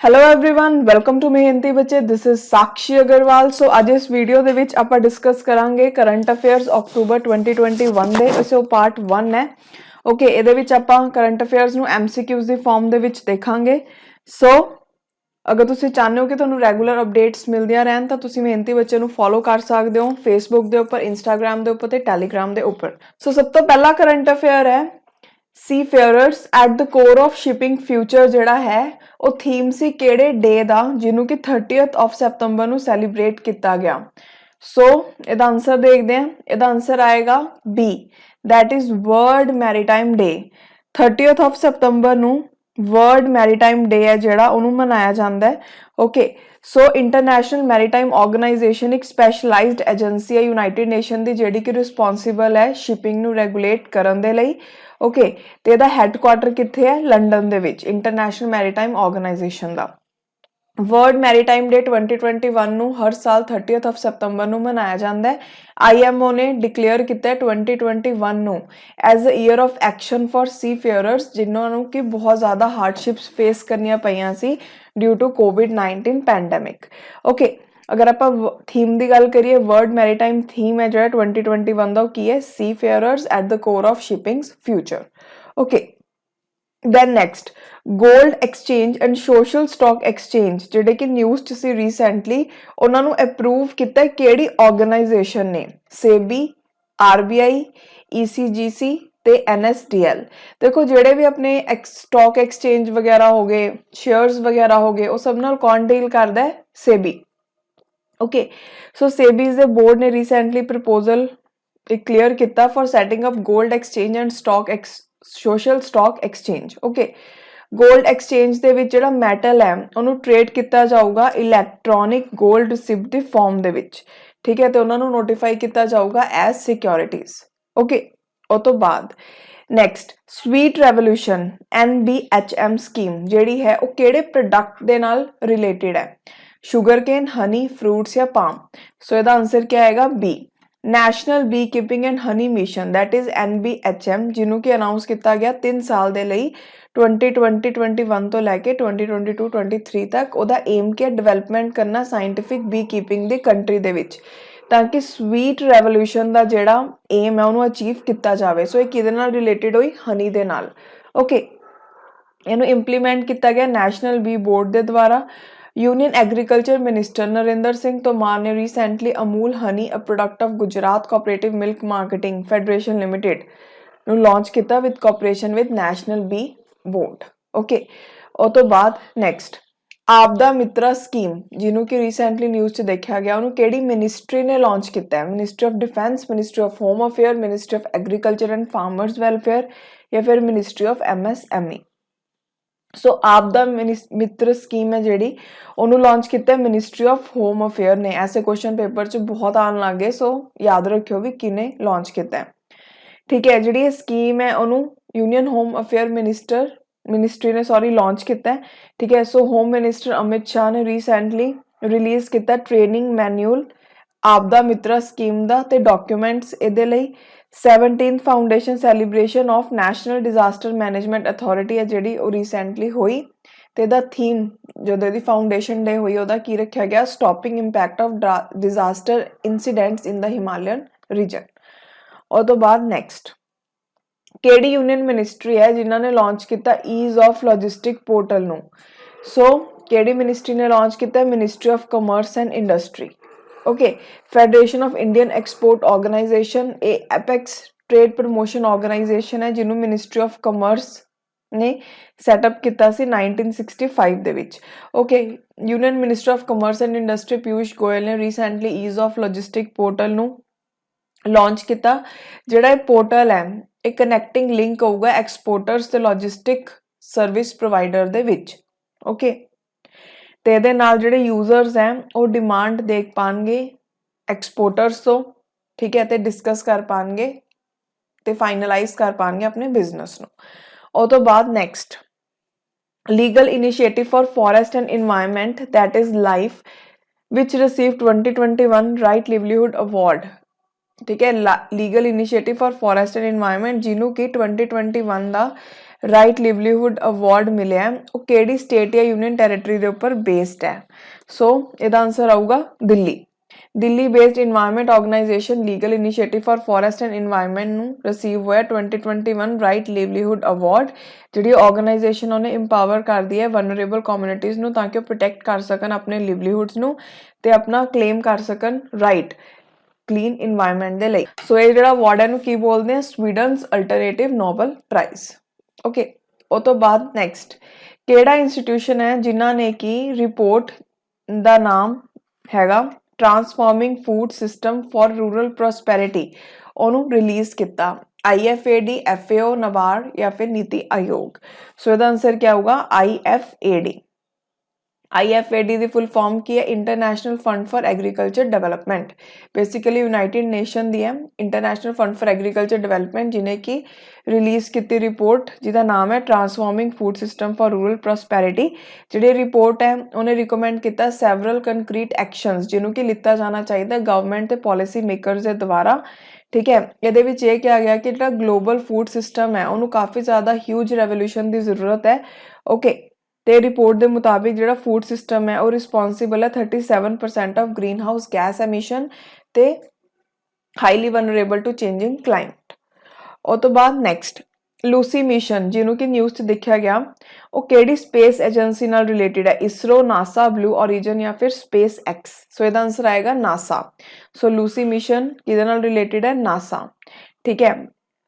Hello everyone welcome to मेहनती बच्चे this is साक्षी अग्रवाल। सो ਅੱਜ ਇਸ ਵੀਡੀਓ ਦੇ ਵਿੱਚ ਆਪਾਂ ਡਿਸਕਸ ਕਰਾਂਗੇ ਕਰੰਟ ਅਫੇਅਰਸ ਅਕਤੂਬਰ 2021 ਦੇ। ਇਸੇ ਪਾਰਟ 1 ਹੈ। ਓਕੇ, ਇਹਦੇ ਵਿੱਚ ਆਪਾਂ ਕਰੰਟ ਅਫੇਅਰਸ ਨੂੰ ਐਮਸੀਕਿਊਜ਼ ਦੀ ਫਾਰਮ ਦੇ ਵਿੱਚ ਦੇਖਾਂਗੇ। ਸੋ ਅਗਰ ਤੁਸੀਂ ਚਾਹੁੰਦੇ ਹੋ ਕਿ ਤੁਹਾਨੂੰ ਰੈਗੂਲਰ ਅਪਡੇਟਸ ਮਿਲਦੀਆਂ ਰਹਿਣ ਤਾਂ ਤੁਸੀਂ ਮਿਹਨਤੀ ਬੱਚੇ ਨੂੰ ਫੋਲੋ ਕਰ ਸਕਦੇ ਹੋ ਫੇਸਬੁੱਕ ਦੇ ਉੱਪਰ, ਇੰਸਟਾਗ੍ਰਾਮ ਦੇ ਉੱਪਰ ਤੇ ਟੈਲੀਗ੍ਰਾਮ ਦੇ ਉੱਪਰ। ਸੋ ਸਭ ਤੋਂ ਪਹਿਲਾ ਕਰੰਟ ਅਫੇਅਰ ਹੈ seafarers at the core of shipping future. ਜਿਹੜਾ ਹੈ ਉਹ ਥੀਮ ਸੀ ਕਿਹੜੇ ਡੇ ਦਾ ਜਿਹਨੂੰ ਕਿ 30th ਆਫ ਸੈਪਟੰਬਰ ਨੂੰ ਸੈਲੀਬ੍ਰੇਟ ਕੀਤਾ ਗਿਆ। ਸੋ ਇਹਦਾ ਆਨਸਰ ਦੇਖਦੇ ਹਾਂ। ਇਹਦਾ ਆਨਸਰ ਆਏਗਾ B, that is world maritime day. 30th of September ਨੂੰ ਵਰਲਡ ਮੈਰੀਟਾਈਮ ਡੇ ਹੈ ਜਿਹੜਾ ਉਹਨੂੰ ਮਨਾਇਆ ਜਾਂਦਾ ਹੈ। ਓਕੇ, ਸੋ ਇੰਟਰਨੈਸ਼ਨਲ ਮੈਰੀਟਾਈਮ ਆਰਗੇਨਾਈਜੇਸ਼ਨ ਇੱਕ ਸਪੈਸ਼ਲਾਈਜ਼ਡ ਏਜੰਸੀ ਹੈ ਯੂਨਾਈਟਿਡ ਨੇਸ਼ਨ ਦੀ ਜਿਹੜੀ ਕਿ ਰਿਸਪੌਂਸਿਬਲ ਹੈ ਸ਼ਿਪਿੰਗ ਨੂੰ ਰੈਗੂਲੇਟ ਕਰਨ ਦੇ ਲਈ। ਓਕੇ, ਤੇ ਇਹਦਾ ਹੈੱਡਕੁਆਟਰ ਕਿੱਥੇ ਹੈ? ਲੰਡਨ ਦੇ ਵਿੱਚ ਇੰਟਰਨੈਸ਼ਨਲ ਮੈਰੀਟਾਈਮ ਆਰਗੇਨਾਈਜੇਸ਼ਨ ਦਾ। ਵਰਲਡ ਮੈਰੀਟਾਈਮ ਡੇ 2021 ਨੂੰ ਹਰ ਸਾਲ 30th ਆਫ ਸੈਪਟੰਬਰ ਨੂੰ ਮਨਾਇਆ ਜਾਂਦਾ ਹੈ। ਆਈਐਮਓ ਨੇ ਡਿਕਲੇਅਰ ਕੀਤਾ 2021 ਨੂੰ as a year of action for seafarers, ਜਿਨ੍ਹਾਂ ਨੂੰ ਕਿ ਬਹੁਤ ਜ਼ਿਆਦਾ ਹਾਰਡਸ਼ਿਪਸ ਫੇਸ ਕਰਨੀਆਂ ਪਈਆਂ ਸੀ ਡਿਊ ਟੂ ਕੋਵਿਡ-19 ਪੈਂਡੈਮਿਕ। ਓਕੇ, ਅਗਰ ਆਪਾਂ ਥੀਮ ਦੀ ਗੱਲ ਕਰੀਏ, ਵਰਲਡ ਮੈਰੀਟਾਈਮ ਥੀਮ ਹੈ ਜਿਹੜਾ 2021 ਦਾ ਉਹ ਕੀ ਹੈ? Seafarers at the core of shipping's future. Okay, then next gold exchange and social stock exchange ਜਿਹੜੇ ਕਿ ਨਿਊਜ਼ 'ਚ ਸੀ ਰੀਸੈਂਟਲੀ, ਉਹਨਾਂ ਨੂੰ ਅਪਰੂਵ ਕੀਤਾ ਕਿਹੜੀ ਆਰਗੇਨਾਈਜੇਸ਼ਨ ਨੇ? ਸੇਬੀ, ਆਰਬੀਆਈ, ਈਸੀਜੀਸੀ ਤੇ ਐਨਐਸਡੀਐਲ। ਦੇਖੋ, ਜਿਹੜੇ ਵੀ ਆਪਣੇ ਸਟਾਕ ਐਕਸਚੇਂਜ ਵਗੈਰਾ ਹੋ ਗਏ, ਸ਼ੇਅਰਸ ਵਗੈਰਾ ਹੋ ਗਏ, ਉਹ ਸਭ ਨਾਲ ਕੌਣ ਡੀਲ ਕਰਦਾ ਹੈ? ਸੇਬੀ। ਓਕੇ, ਸੋ ਸੇਬੀਜ਼ ਦੇ ਬੋਰਡ ਨੇ ਰੀਸੈਂਟਲੀ ਪ੍ਰਪੋਜ਼ਲ ਕਲੀਅਰ ਕੀਤਾ for setting up gold exchange and social stock exchange. Okay, gold exchange ਦੇ ਵਿੱਚ ਜਿਹੜਾ ਮੈਟਲ ਹੈ ਉਹਨੂੰ ਟ੍ਰੇਡ ਕੀਤਾ ਜਾਊਗਾ ਇਲੈਕਟ੍ਰੋਨਿਕ ਗੋਲਡ ਰਿਸਿਪਟ ਦੀ ਫਾਰਮ ਦੇ ਵਿੱਚ, ਠੀਕ ਹੈ, ਤੇ ਉਹਨਾਂ ਨੂੰ ਨੋਟੀਫਾਈ ਕੀਤਾ ਜਾਊਗਾ ਐਜ਼ ਸਿਕਿਉਰਿਟੀਜ਼। ਓਕੇ, ਉਹ ਤੋਂ ਬਾਅਦ next sweet revolution NBHM scheme ਜਿਹੜੀ ਹੈ ਉਹ ਕਿਹੜੇ ਪ੍ਰੋਡਕਟ ਦੇ ਨਾਲ ਰਿਲੇਟਡ ਹੈ? ਸ਼ੂਗਰ ਕੇਨ, ਹਨੀ, ਫਰੂਟਸ ਜਾਂ ਪਾਮ। ਸੋ ਇਹਦਾ ਆਨਸਰ ਕੀ ਆਏਗਾ? B, national B keeping and honey mission, that is NBHM, ਜਿਹਨੂੰ ਕਿ ਅਨਾਉਂਸ ਕੀਤਾ ਗਿਆ 3 ਸਾਲ ਦੇ ਲਈ 2020-21 ਤੋਂ ਲੈ ਕੇ 2022-23 ਤੱਕ। ਉਹਦਾ ਏਮ ਕੀ ਹੈ? ਡਿਵੈਲਪਮੈਂਟ ਕਰਨਾ ਸਾਇੰਟਿਫਿਕ ਬੀ ਕੀਪਿੰਗ ਦੀ ਕੰਟਰੀ ਦੇ ਵਿੱਚ, ਤਾਂ ਕਿ ਸਵੀਟ ਰੈਵੋਲੂਸ਼ਨ ਦਾ ਜਿਹੜਾ ਏਮ ਹੈ ਉਹਨੂੰ ਅਚੀਵ ਕੀਤਾ ਜਾਵੇ। ਸੋ ਇਹ ਕਿਹਦੇ ਨਾਲ ਰਿਲੇਟਡ ਹੋਈ? ਹਨੀ ਦੇ ਨਾਲ। ਓਕੇ, ਇਹਨੂੰ ਇੰਪਲੀਮੈਂਟ ਕੀਤਾ ਗਿਆ ਨੈਸ਼ਨਲ ਬੀ ਬੋਰਡ ਦੇ ਦੁਆਰਾ। Union agriculture minister Narendra Singh Tomar ने recently Amul honey a product of Gujarat cooperative milk marketing federation limited ਨੂੰ ਲਾਂਚ ਕੀਤਾ with cooperation with national bee board. Okay, ਉਹ ਤੋਂ ਬਾਅਦ ਨੈਕਸਟ ਆਪਦਾ ਮਿੱਤਰਾ ਸਕੀਮ, ਜਿਹਨੂੰ ਕਿ ਰੀਸੈਂਟਲੀ ਨਿਊਜ਼ 'ਚ ਦੇਖਿਆ ਗਿਆ, ਉਹਨੂੰ ਕਿਹੜੀ ਮਿਨਿਸਟਰੀ ਨੇ ਲਾਂਚ ਕੀਤਾ ਹੈ? Ministry of defence, ministry of home affair, ministry of agriculture and farmers welfare ਜਾਂ ਫਿਰ ਮਿਨਿਸਟਰੀ ਆਫ MSME। ਸੋ ਆਪਦਾ ਮਿੱਤਰ ਸਕੀਮ ਹੈ ਜਿਹੜੀ ਉਹਨੂੰ ਲਾਂਚ ਕੀਤਾ ਮਿਨਿਸਟਰੀ ਆਫ ਹੋਮ ਅਫੇਅਰ ਨੇ। ਐਸੇ ਕੁਐਸਚਨ ਪੇਪਰ 'ਚ ਬਹੁਤ ਆਉਣ ਲੱਗ ਗਏ, ਸੋ ਯਾਦ ਰੱਖਿਓ ਵੀ ਕਿਹਨੇ ਲਾਂਚ ਕੀਤਾ ਹੈ। ਠੀਕ ਹੈ, ਜਿਹੜੀ ਇਹ ਸਕੀਮ ਹੈ ਉਹਨੂੰ ਯੂਨੀਅਨ ਹੋਮ ਅਫੇਅਰ ਮਿਨਿਸਟਰੀ ਨੇ ਲਾਂਚ ਕੀਤਾ ਹੈ। ਠੀਕ ਹੈ, ਸੋ ਹੋਮ ਮਿਨਿਸਟਰ ਅਮਿਤ ਸ਼ਾਹ ਨੇ ਰੀਸੈਂਟਲੀ ਰਿਲੀਜ਼ ਕੀਤਾ ਟ੍ਰੇਨਿੰਗ ਮੈਨੂਅਲ ਆਪਦਾ ਮਿੱਤਰਾ ਸਕੀਮ ਦਾ ਤੇ ਡਾਕੂਮੈਂਟਸ ਇਹਦੇ ਲਈ। 17th foundation celebration of national disaster management authority ਹੈ ਜਿਹੜੀ ਉਹ ਰੀਸੈਂਟਲੀ ਹੋਈ, ਤੇ ਇਹਦਾ ਥੀਮ ਜਦੋਂ ਇਹਦੀ ਫਾਊਂਡੇਸ਼ਨ ਡੇ ਹੋਈ ਉਹਦਾ ਕੀ ਰੱਖਿਆ ਗਿਆ? Stopping impact of disaster incidents in the Himalayan region. ਉਹ ਤੋਂ ਬਾਅਦ ਨੈਕਸਟ ਕਿਹੜੀ ਯੂਨੀਅਨ ਮਿਨਿਸਟਰੀ ਹੈ ਜਿਨ੍ਹਾਂ ਨੇ ਲਾਂਚ ਕੀਤਾ ਈਜ਼ ਆਫ ਲੌਜਿਸਟਿਕ ਪੋਰਟਲ ਨੂੰ? ਸੋ ਕਿਹੜੀ ਮਿਨਿਸਟਰੀ ਨੇ ਲਾਂਚ ਕੀਤਾ? Ministry of commerce and industry. Okay, federation of Indian export organisation, ਇਹ ਐਪੈਕਸ ਟ੍ਰੇਡ ਪ੍ਰਮੋਸ਼ਨ ਆਰਗੇਨਾਈਜੇਸ਼ਨ ਹੈ ਜਿਹਨੂੰ ਮਿਨਿਸਟਰੀ ਆਫ ਕਮਰਸ ਨੇ ਸੈਟਅਪ ਕੀਤਾ ਸੀ 1965 ਦੇ ਵਿੱਚ। Okay, union minister of commerce and industry Piyush Goyal ਨੇ recently ease of logistic portal ਨੂੰ ਲਾਂਚ ਕੀਤਾ। ਜਿਹੜਾ ਇਹ ਪੋਰਟਲ ਹੈ ਇਹ ਕਨੈਕਟਿੰਗ ਲਿੰਕ ਹੋਊਗਾ ਐਕਸਪੋਰਟਰਸ ਤੇ ਲੌਜਿਸਟਿਕ ਸਰਵਿਸ ਪ੍ਰੋਵਾਈਡਰ ਦੇ ਵਿੱਚ। ਓਕੇ, ਤੇ ਇਹਦੇ ਨਾਲ ਜਿਹੜੇ ਯੂਜ਼ਰਸ ਹੈ ਉਹ ਡਿਮਾਂਡ ਦੇਖ ਪਾਣਗੇ ਐਕਸਪੋਰਟਰਸ ਤੋਂ, ਠੀਕ ਹੈ, ਤੇ ਡਿਸਕਸ ਕਰ ਪਾਣਗੇ ਤੇ ਫਾਈਨਲਾਈਜ਼ ਕਰ ਪਾਣਗੇ ਆਪਣੇ ਬਿਜ਼ਨਸ ਨੂੰ। ਉਹ ਤੋਂ ਬਾਅਦ next legal initiative for forest and environment, that is LIFE, which received 2021 right livelihood award. ਠੀਕ ਹੈ, legal initiative for forest and environment ਜਿਹਨੂੰ ਕਿ 2021 ਦਾ ਰਾਈਟ ਲਿਵਲੀਹੁੱਡ ਅਵਾਰਡ ਮਿਲਿਆ ਉਹ ਕਿਹੜੀ ਸਟੇਟ ਜਾਂ ਯੂਨੀਅਨ ਟੈਰੀਟਰੀ ਦੇ ਉੱਪਰ ਬੇਸਡ ਹੈ? ਸੋ ਇਹਦਾ ਆਨਸਰ ਆਊਗਾ Delhi. Delhi based environment organisation legal initiative for forest and environment ਨੂੰ ਰਿਸੀਵ ਹੋਇਆ 2021 ਰਾਈਟ ਲਿਵਲੀਹੁੱਡ ਅਵਾਰਡ। ਜਿਹੜੀ ਆਰਗੇਨਾਈਜੇਸ਼ਨ ਉਹਨੇ ਇੰਪਾਵਰ ਕਰਦੀ ਹੈ ਵਨਰੇਬਲ ਕਮਿਊਨਿਟੀਜ਼ ਨੂੰ ਤਾਂ ਕਿ ਉਹ ਪ੍ਰੋਟੈਕਟ ਕਰ ਸਕਣ ਆਪਣੇ ਲਿਵਲੀਹੁੱਡਸ ਨੂੰ ਤੇ ਆਪਣਾ ਕਲੇਮ ਕਰ ਸਕਣ ਰਾਈਟ ਕਲੀਨ ਇਨਵਾਇਰਨਮੈਂਟ ਦੇ ਲਈ। ਸੋ ਇਹ ਜਿਹੜਾ ਅਵਾਰਡ ਹੈ ਇਹਨੂੰ ਕੀ ਬੋਲਦੇ ਆ? ਸਵੀਡਨਸ ਅਲਟਰਨੇਟਿਵ ਨੋਬਲ ਪ੍ਰਾਈਜ਼। ਓਕੇ, ਉਹ ਤੋਂ ਬਾਅਦ ਨੈਕਸਟ ਕਿਹੜਾ ਇੰਸਟੀਟਿਊਸ਼ਨ ਹੈ ਜਿਨ੍ਹਾਂ ਨੇ ਕੀ ਰਿਪੋਰਟ ਦਾ ਨਾਮ ਹੈਗਾ transforming food system for rural prosperity ਉਹਨੂੰ ਰਿਲੀਜ਼ ਕੀਤਾ? IFAD, FAO, NABARD ਜਾਂ ਫਿਰ ਨੀਤੀ ਆਯੋਗ। ਸੋ ਇਹਦਾ ਆਨਸਰ ਕੀ ਆਊਗਾ? IFAD। IFAD ਦੀ ਫੁੱਲ ਫਾਰਮ ਕੀ ਹੈ? International fund for agriculture development. Basically United nation ਦੀ ਹੈ international fund for agriculture development ਜਿਹਨੇ ਕਿ ਰਿਲੀਜ਼ ਕੀਤੀ ਰਿਪੋਰਟ ਜਿਹਦਾ ਨਾਮ ਹੈ transforming food system for rural prosperity. ਜਿਹੜੀ ਰਿਪੋਰਟ ਹੈ ਉਹਨੇ ਰਿਕਮੈਂਡ ਕੀਤਾ ਸੈਵਰਲ ਕੰਕਰੀਟ ਐਕਸ਼ਨਸ ਜਿਹਨੂੰ ਕਿ ਲਿੱਤਾ ਜਾਣਾ ਚਾਹੀਦਾ ਗਵਰਨਮੈਂਟ ਤੇ ਪਾਲਿਸੀ ਮੇਕਰਸ ਦੇ ਦੁਆਰਾ। ਠੀਕ ਹੈ, ਇਹਦੇ ਵਿੱਚ ਇਹ ਕਿਹਾ ਗਿਆ ਕਿ ਜਿਹੜਾ ਗਲੋਬਲ ਫੂਡ ਸਿਸਟਮ ਹੈ ਉਹਨੂੰ ਕਾਫੀ ਜ਼ਿਆਦਾ ਹਿਊਜ ਰੈਵੋਲੂਸ਼ਨ ਦੀ ਜ਼ਰੂਰਤ ਹੈ। ਓਕੇ, ਤੇ ਰਿਪੋਰਟ ਦੇ ਮੁਤਾਬਿਕ ਜਿਹੜਾ ਫੂਡ ਸਿਸਟਮ ਹੈ ਉਹ ਰਿਸਪੌਂਸਿਬਲ ਹੈ 37% of green house gas emission ਤੇ highly vulnerable to changing climate. ਉਹ ਤੋਂ ਬਾਅਦ ਨੈਕਸਟ ਲੂਸੀ ਮਿਸ਼ਨ ਜਿਹਨੂੰ ਕਿ ਨਿਊਜ਼ 'ਚ ਦੇਖਿਆ ਗਿਆ ਉਹ ਕਿਹੜੀ ਸਪੇਸ ਏਜੰਸੀ ਨਾਲ ਰਿਲੇਟਡ ਹੈ? ਇਸਰੋ, ਨਾਸਾ, ਬਲੂ ਔਰੀਜਨ ਜਾਂ ਫਿਰ ਸਪੇਸ ਐਕਸ। ਸੋ ਇਹਦਾ ਆਨਸਰ ਆਏਗਾ ਨਾਸਾ। ਸੋ ਲੂਸੀ ਮਿਸ਼ਨ ਕਿਹਦੇ ਨਾਲ ਰਿਲੇਟਡ ਹੈ? ਨਾਸਾ। ਠੀਕ ਹੈ,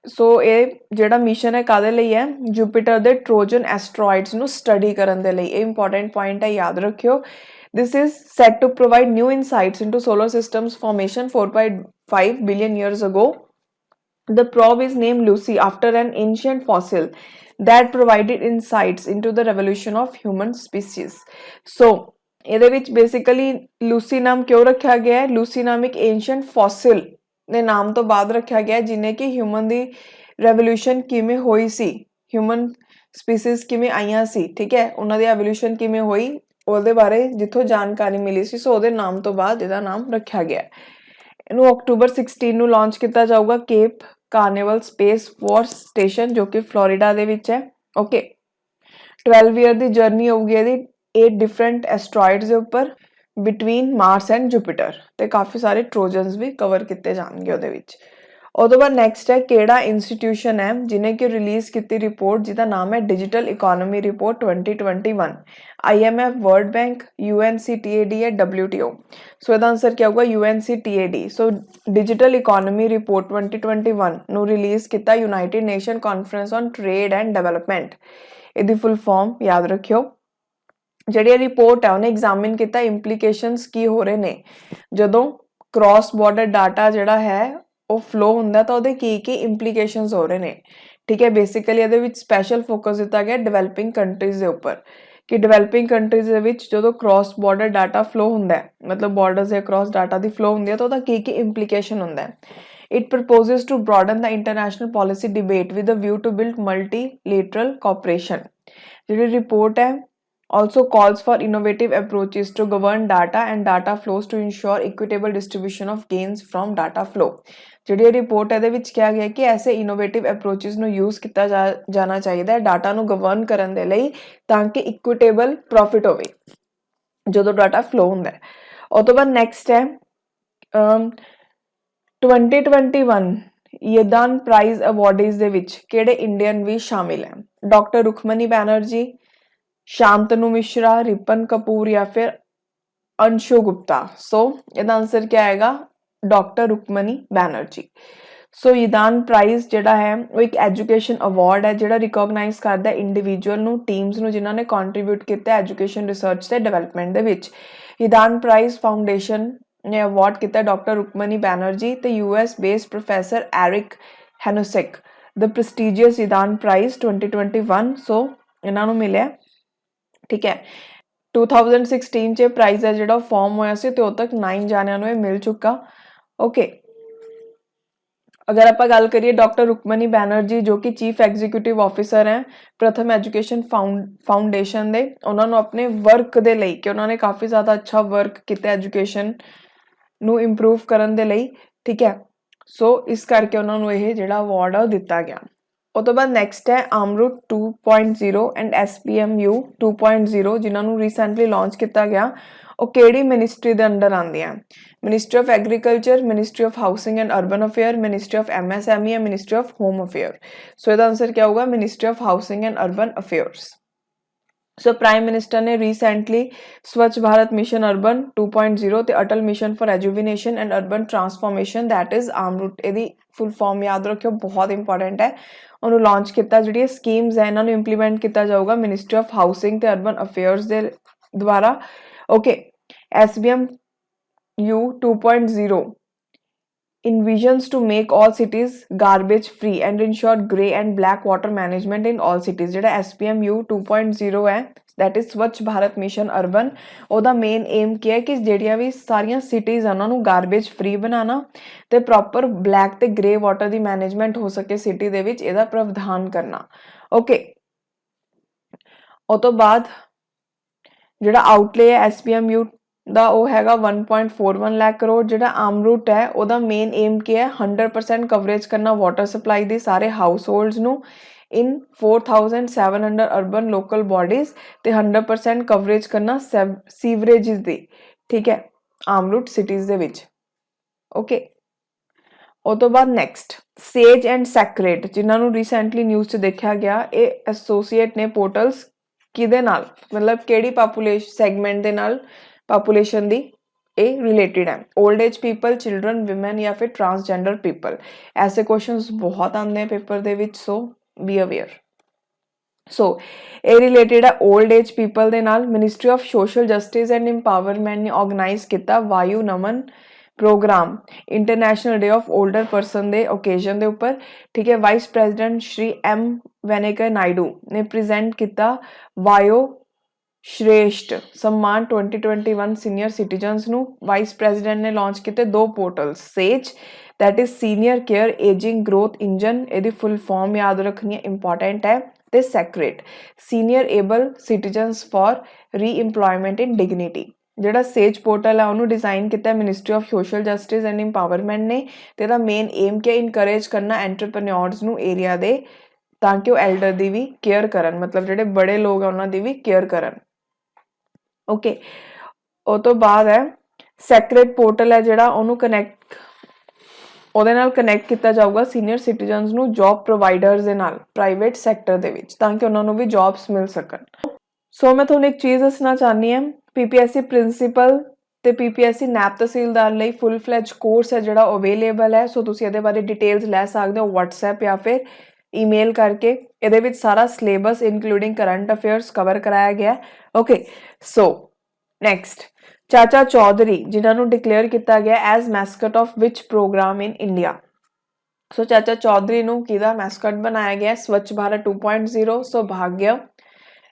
ਸੋ ਇਹ ਜਿਹੜਾ ਮਿਸ਼ਨ ਹੈ ਕਾਹਦੇ ਲਈ ਹੈ? ਜੁਪੀਟਰ ਦੇ ਟ੍ਰੋਜਨ ਐਸਟਰੋਇਡਸ ਨੂੰ ਸਟੱਡੀ ਕਰਨ ਦੇ ਲਈ। ਇਹ ਇੰਪੋਰਟੈਂਟ ਪੁਆਇੰਟ ਹੈ, ਯਾਦ ਰੱਖਿਓ। This is set to provide new insights into solar system's formation 4.5 billion years ago. The probe is named Lucy after an ancient fossil that provided insights into the revolution of human species. So, ਇਹਦੇ ਵਿੱਚ basically Lucy ਨਾਮ ਕਿਉਂ ਰੱਖਿਆ ਗਿਆ ਹੈ? Lucy ਨਾਮ ਇੱਕ ਏਂਸ਼ੀਅੰਟ fossil ਦੇ ਨਾਮ ਤੋਂ ਬਾਅਦ ਰੱਖਿਆ ਗਿਆ ਜਿਹਨੇ ਕਿ ਹਿਊਮਨ ਦੀ ਰੈਵੋਲੂਸ਼ਨ ਕਿਵੇਂ ਹੋਈ ਸੀ, ਹਿਊਮਨ ਸਪੀਸੀਜ਼ ਕਿਵੇਂ ਆਈਆਂ ਸੀ, ਠੀਕ ਹੈ, ਉਹਨਾਂ ਦੀ ਐਵੋਲੂਸ਼ਨ ਕਿਵੇਂ ਹੋਈ ਉਹਦੇ ਬਾਰੇ ਜਿੱਥੋਂ ਜਾਣਕਾਰੀ ਮਿਲੀ ਸੀ। ਸੋ ਉਹਦੇ ਨਾਮ ਤੋਂ ਬਾਅਦ ਇਹਦਾ ਨਾਮ ਰੱਖਿਆ ਗਿਆ। ਇਹਨੂੰ ਅਕਤੂਬਰ 16 ਨੂੰ ਲਾਂਚ ਕੀਤਾ ਜਾਊਗਾ cape carnival space force station ਜੋ ਕਿ ਫਲੋਰੀਡਾ ਦੇ ਵਿੱਚ ਹੈ। ਓਕੇ, 12 ਈਅਰ ਦੀ ਜਰਨੀ ਹੋਊਗੀ ਇਹਦੀ 8 ਡਿਫਰੈਂਟ ਐਸਟਰੋਇਡਸ ਦੇ ਉੱਪਰ ਬਿਟਵੀਨ ਮਾਰਸ ਐਂਡ ਜੁਪੀਟਰ ਤੇ ਕਾਫੀ ਸਾਰੇ ਟ੍ਰੋਜਨਸ ਵੀ ਕਵਰ ਕੀਤੇ ਜਾਣਗੇ ਉਹਦੇ ਵਿੱਚ। ਉਹਦੇ ਬਾਅਦ ਨੈਕਸਟ ਹੈ ਕਿਹੜਾ ਇੰਸਟੀਟਿਊਸ਼ਨ ਹੈ ਜਿਹਨੇ ਕਿ ਰਿਲੀਜ਼ ਕੀਤੀ ਰਿਪੋਰਟ ਜਿਹਦਾ ਨਾਮ ਹੈ digital economy report 2021? IMF, world bank, UNCTAD ਜਾਂ WTO। ਸੋ ਇਹਦਾ ਆਨਸਰ ਕੀ ਆਊਗਾ? UNCTAD। ਸੋ ਡਿਜੀਟਲ ਇਕੋਨਮੀ ਰਿਪੋਰਟ 2021 ਨੂੰ ਰਿਲੀਜ਼ ਕੀਤਾ United nation conference on trade and development. ਇਹਦੀ ਫੁੱਲ ਫਾਰਮ ਯਾਦ ਰੱਖਿਓ। ਜਿਹੜੀ ਰਿਪੋਰਟ ਹੈ ਉਹਨੇ ਐਗਜ਼ਾਮਿਨ ਕੀਤਾ ਇੰਪਲੀਕੇਸ਼ਨਸ ਕੀ ਹੋ ਰਹੇ ਨੇ ਜਦੋਂ ਕ੍ਰਾਸ ਬਾਰਡਰ ਡਾਟਾ ਜਿਹੜਾ ਹੈ ਉਹ ਫਲੋ ਹੁੰਦਾ ਤਾਂ ਉਹਦੇ ਕੀ ਇੰਪਲੀਕੇਸ਼ਨਸ ਹੋ ਰਹੇ ਨੇ। ਠੀਕ ਹੈ, ਬੇਸਿਕਲੀ ਇਹਦੇ ਵਿੱਚ ਸਪੈਸ਼ਲ ਫੋਕਸ ਦਿੱਤਾ ਗਿਆ ਡਿਵੈਲਪਿੰਗ ਕੰਟਰੀਜ਼ ਦੇ ਉੱਪਰ ਕਿ ਡਿਵੈਲਪਿੰਗ ਕੰਟਰੀਜ਼ ਦੇ ਵਿੱਚ ਜਦੋਂ ਕ੍ਰਾਸ ਬਾਰਡਰ ਡਾਟਾ ਫਲੋ ਹੁੰਦਾ ਹੈ ਮਤਲਬ ਬਾਰਡਰਸ ਦੇ ਅਕ੍ਰਾਸ ਡਾਟਾ ਦੀ ਫਲੋ ਹੁੰਦੀ ਹੈ ਤਾਂ ਉਹਦਾ ਕੀ ਇੰਪਲੀਕੇਸ਼ਨ ਹੁੰਦਾ ਹੈ। It proposes to broaden the international policy debate with a view to build multilateral cooperation. ਜਿਹੜੀ ਰਿਪੋਰਟ ਹੈ also calls for innovative approaches to govern data and data flows to ensure equitable distribution of gains from data flow. ਜਿਹੜੀ report ਇਹਦੇ ਵਿੱਚ ਕਿਹਾ ਗਿਆ ਕਿ ਐਸੇ innovative ਅਪਰੋਚਸ ਨੂੰ ਯੂਜ਼ ਕੀਤਾ ਜਾਣਾ ਚਾਹੀਦਾ ਹੈ ਡਾਟਾ ਨੂੰ ਗਵਰਨ ਕਰਨ ਦੇ ਲਈ ਤਾਂ ਕਿ ਇਕੁਇਟੇਬਲ ਪ੍ਰੋਫਿਟ ਹੋਵੇ ਜਦੋਂ ਡਾਟਾ ਫਲੋ ਹੁੰਦਾ ਹੈ। ਉਹ ਤੋਂ ਬਾਅਦ ਨੈਕਸਟ ਹੈ 2021 ਯਦਾਨ ਪ੍ਰਾਈਜ਼ ਅਵਾਰਡੀਜ਼ ਦੇ ਵਿੱਚ ਕਿਹੜੇ ਇੰਡੀਅਨ ਵੀ ਸ਼ਾਮਿਲ ਹੈ? ਡਾਕਟਰ ਰੁਕਮਨੀ ਬੈਨਰਜੀ, शांतनु मिश्रा, रिपन कपूर या फिर अंशु गुप्ता। सो ਇਹਦਾ ਆਨਸਰ ਕੀ ਆਏਗਾ? ਡਾਕਟਰ ਰੁਕਮਨੀ ਬੈਨਰਜੀ। ਸੋ ਯਦਾਨ ਪ੍ਰਾਈਜ਼ ਜਿਹੜਾ ਹੈ ਉਹ ਇੱਕ ਐਜੂਕੇਸ਼ਨ ਅਵਾਰਡ ਹੈ ਜਿਹੜਾ ਰਿਕੋਗਨਾਈਜ਼ ਕਰਦਾ ਇੰਡੀਵਿਜੂਅਲ ਨੂੰ ਟੀਮਸ ਨੂੰ ਜਿਨ੍ਹਾਂ ਨੇ ਕੰਟਰੀਬਿਊਟ ਕੀਤਾ ਐਜੂਕੇਸ਼ਨ ਰਿਸਰਚ ਤੇ ਡਿਵੈਲਪਮੈਂਟ ਦੇ ਵਿੱਚ। ਯਦਾਨ ਪ੍ਰਾਈਜ਼ ਫਾਊਂਡੇਸ਼ਨ ਨੇ ਅਵਾਰਡ ਕੀਤਾ ਡਾਕਟਰ ਰੁਕਮਨੀ ਬੈਨਰਜੀ ਤੇ US ਬੇਸਡ ਪ੍ਰੋਫੈਸਰ ਐਰਿਕ ਹੈਨੁਸਿਕ ਦ ਪ੍ਰੈਸਟੀਜੀਅਸ ਯਦਾਨ ਪ੍ਰਾਈਜ਼ 2021। ਸੋ ਇਹਨਾਂ ਨੂੰ ਮਿਲਿਆ। ਠੀਕ ਹੈ, 2016 ਚ ਪ੍ਰਾਈਜ਼ ਹੈ ਜਿਹੜਾ ਫਾਰਮ ਹੋਇਆ ਸੀ ਤੇ ਉਦੋਂ ਤੱਕ 9 ਜਾਣਿਆਂ ਨੂੰ ਇਹ ਮਿਲ ਚੁੱਕਾ। ਓਕੇ, ਅਗਰ ਆਪਾਂ ਗੱਲ ਕਰੀਏ ਡਾਕਟਰ ਰੁਕਮਨੀ ਬੈਨਰਜੀ ਜੋ ਕਿ ਚੀਫ ਐਗਜ਼ੀਕਿਊਟਿਵ ਆਫਿਸਰ ਹੈ ਪ੍ਰਥਮ ਐਜੂਕੇਸ਼ਨ ਫਾਊਂਡੇਸ਼ਨ ਦੇ, ਉਹਨਾਂ ਨੂੰ ਆਪਣੇ ਵਰਕ ਦੇ ਲਈ ਕਿ ਉਹਨਾਂ ਨੇ ਕਾਫੀ ਜ਼ਿਆਦਾ ਅੱਛਾ ਵਰਕ ਕੀਤਾ ਐਜੂਕੇਸ਼ਨ ਨੂੰ ਇੰਪਰੂਵ ਕਰਨ ਦੇ ਲਈ। ਠੀਕ ਹੈ, ਸੋ ਇਸ ਕਰਕੇ ਉਹਨਾਂ ਨੂੰ ਇਹ ਜਿਹੜਾ ਅਵਾਰਡ ਆ ਉਹ ਦਿੱਤਾ ਗਿਆ। ਉਹ ਤੋਂ ਬਾਅਦ ਨੈਕਸਟ ਹੈ ਆਮਰੂਟ 2.0 ਐਂਡ SPMU 2.0 ਜਿਨ੍ਹਾਂ ਨੂੰ ਰੀਸੈਂਟਲੀ ਲਾਂਚ ਕੀਤਾ ਗਿਆ ਉਹ ਕਿਹੜੀ ਮਿਨਿਸਟਰੀ ਦੇ ਅੰਡਰ ਆਉਂਦੀਆਂ ministry of agriculture ministry of housing and urban affair ministry of MSME and ministry of home affair so ਇਹਦਾ ਆਨਸਰ ਕੀ ਹੋਊਗਾ ministry of housing and urban affairs so prime minister ने recently Swachh Bharat mission urban 2.0 ਤੇ Atal mission for education and urban transformation that is AMRUT ਇਹਦੀ full farm ਯਾਦ ਰੱਖਿਓ ਬਹੁਤ important ਹੈ ਉਹਨੂੰ ਲਾਂਚ ਕੀਤਾ ਜਿਹੜੀ ਸਕੀਮਸ ਹੈ ਇਹਨਾਂ ਨੂੰ ਇੰਪਲੀਮੈਂਟ ਕੀਤਾ ਜਾਊਗਾ ਮਿਨਿਸਟਰੀ ਆਫ ਹਾਊਸਿੰਗ ਤੇ ਅਰਬਨ ਅਫੇਅਰਸ ਦੇ ਦੁਆਰਾ okay SBMU 2.0 envisions to make all cities garbage free and ensure grey and black water management in all cities ਜਿਹੜਾ SPMU 2.0 ਹੈ that is Swachh Bharat mission urban ਉਹਦਾ ਮੇਨ ਏਮ ਕੀ ਹੈ ਕਿ ਜਿਹੜੀਆਂ ਵੀ ਸਾਰੀਆਂ ਸਿਟੀਜ਼ ਉਹਨਾਂ ਨੂੰ ਗਾਰਬੇਜ ਫ੍ਰੀ ਬਣਾਉਣਾ ਤੇ ਪ੍ਰੋਪਰ ਬਲੈਕ ਤੇ ਗ੍ਰੇ ਵਾਟਰ ਦੀ ਮੈਨੇਜਮੈਂਟ ਹੋ ਸਕੇ ਸਿਟੀ ਦੇ ਵਿੱਚ ਇਹਦਾ ਪ੍ਰਾਵਧਾਨ ਕਰਨਾ ਓਕੇ ਉਹ ਤੋਂ ਬਾਅਦ ਜਿਹੜਾ ਆਊਟਲੇ ਹੈ SPMU ਦਾ ਉਹ ਹੈਗਾ 1.41 ਲੱਖ ਕਰੋੜ ਜਿਹੜਾ ਆਮਰੂਟ ਹੈ ਉਹਦਾ ਮੇਨ ਏਮ ਕੀ ਹੈ 100% ਕਵਰੇਜ ਕਰਨਾ ਵਾਟਰ ਸਪਲਾਈ ਦੀ ਸਾਰੇ ਹਾਊਸ ਹੋਲਡਸ ਨੂੰ in 4700 urban local bodies ਤੇ 100% ਕਵਰੇਜ ਕਰਨਾ ਸੀਵਰੇजेस ਦੀ ਠੀਕ ਹੈ ਆਮਰੂਟ ਸਿਟੀਜ਼ ਦੇ ਵਿੱਚ ਓਕੇ ਉਹ ਤੋਂ ਬਾਅਦ ਨੈਕਸਟ ਸੇਜ ਐਂਡ ਸੈਕਰੇਟ ਜਿਨ੍ਹਾਂ ਨੂੰ ਰੀਸੈਂਟਲੀ ਨਿਊਜ਼ 'ਚ ਦੇਖਿਆ ਗਿਆ ਇਹ ਐਸੋਸੀਏਟ ਨੇ ਪੋਰਟਲਸ ਕਿਹਦੇ ਨਾਲ ਮਤਲਬ ਕਿਹੜੀ ਪਾਪੂਲੇਸ਼ਨ ਸੈਗਮੈਂਟ ਦੇ ਨਾਲ ਪਾਪੂਲੇਸ਼ਨ ਦੀ ਇਹ ਰਿਲੇਟਡ ਹੈ old age people children women या फिर ट्रांसजेंडर पीपल ऐसे क्वेश्चंस बहुत आते हैं पेपर ਦੇ ਵਿੱਚ सो बी अवेयर सो ਇਹ ਰਿਲੇਟਡ ਹੈ ओल्ड एज पीपल ਦੇ ਨਾਲ ministry of social justice and empowerment ਨੇ ਆਰਗੇਨਾਈਜ਼ ਕੀਤਾ Vayo Naman programme international day of older person ਦੇ ओकेजन ਦੇ ਉੱਪਰ ठीक है vice president Shri M Venkaiah Naidu ने प्रेजेंट ਕੀਤਾ वायो श्रेष्ठ सम्मान 2021 सीनियर सिटीजन्स ਨੂੰ वाइस प्रेसिडेंट ने लॉन्च ਕੀਤੇ ਦੋ portals SAGE that is senior care ageing growth engine ਇਹਦੀ फुल फॉर्म याद रखनी है इंपॉर्टेंट है ਤੇ SACRED senior able citizens for ਰੀਇੰਪਲੋਇਮੈਂਟ in dignity ਜਿਹੜਾ ਸੇਜ ਪੋਰਟਲ ਹੈ ਉਹਨੂੰ ਡਿਜ਼ਾਈਨ ਕੀਤਾ ministry of social justice and empowerment ਨੇ ਤੇ ਇਹਦਾ ਮੇਨ ਏਮ ਕੀ ਇਨਕਰੇਜ ਕਰਨਾ ਐਂਟਰਪ੍ਰੈਨਿਓਰਸ ਨੂੰ ਏਰੀਆ ਦੇ ਤਾਂ ਕਿ ਉਹ ਐਲਡਰ ਦੀ ਵੀ ਕੇਅਰ ਕਰਨ ਮਤਲਬ ਜਿਹੜੇ ਬੜੇ ਲੋਕ ਆ ਉਹਨਾਂ ਦੀ ਵੀ ਕੇਅਰ ਕਰਨ ਓਕੇ ਉਹ ਤੋਂ ਬਾਅਦ ਹੈ ਸੈਕਰੇਟ ਪੋਰਟਲ ਹੈ ਜਿਹੜਾ ਉਹਨੂੰ ਕਨੈਕਟ ਉਹਦੇ ਨਾਲ ਕਨੈਕਟ ਕੀਤਾ ਜਾਊਗਾ ਸੀਨੀਅਰ ਸਿਟੀਜ਼ਨਸ ਨੂੰ ਜੌਬ ਪ੍ਰੋਵਾਈਡਰਸ ਦੇ ਨਾਲ ਪ੍ਰਾਈਵੇਟ ਸੈਕਟਰ ਦੇ ਵਿੱਚ ਤਾਂ ਕਿ ਉਹਨਾਂ ਨੂੰ ਵੀ ਜੌਬਸ ਮਿਲ ਸਕਣ ਸੋ ਮੈਂ ਤੁਹਾਨੂੰ ਇੱਕ ਚੀਜ਼ ਦੱਸਣਾ ਚਾਹਨੀ ਹਾਂ PPSC ਪ੍ਰਿੰਸੀਪਲ ਤੇ PPSC ਨੈਬ ਤਹਿਸੀਲਦਾਰ ਲਈ ਫੁੱਲ ਫਲੈਜ ਕੋਰਸ ਹੈ ਜਿਹੜਾ ਅਵੇਲੇਬਲ ਹੈ ਸੋ ਤੁਸੀਂ ਇਹਦੇ ਬਾਰੇ ਡਿਟੇਲਸ ਲੈ ਸਕਦੇ ਹੋ WhatsApp ਜਾਂ ਫਿਰ ਈਮੇਲ ਕਰਕੇ ਇਹਦੇ ਵਿੱਚ ਸਾਰਾ syllabus including current affairs cover ਕਰਾਇਆ ਗਿਆ ਓਕੇ ਸੋ ਨੈਕਸਟ ਚਾਚਾ ਚੌਧਰੀ ਜਿਨ੍ਹਾਂ ਨੂੰ ਡਿਕਲੇਅਰ ਕੀਤਾ ਗਿਆ as mascot of which program in India so Chacha Chaudhary ਨੂੰ ਕਿਹਦਾ ਮੈਸਕਟ ਬਣਾਇਆ ਗਿਆ ਸਵੱਛ ਭਾਰਤ 2.0 ਸੌਭਾਗਯ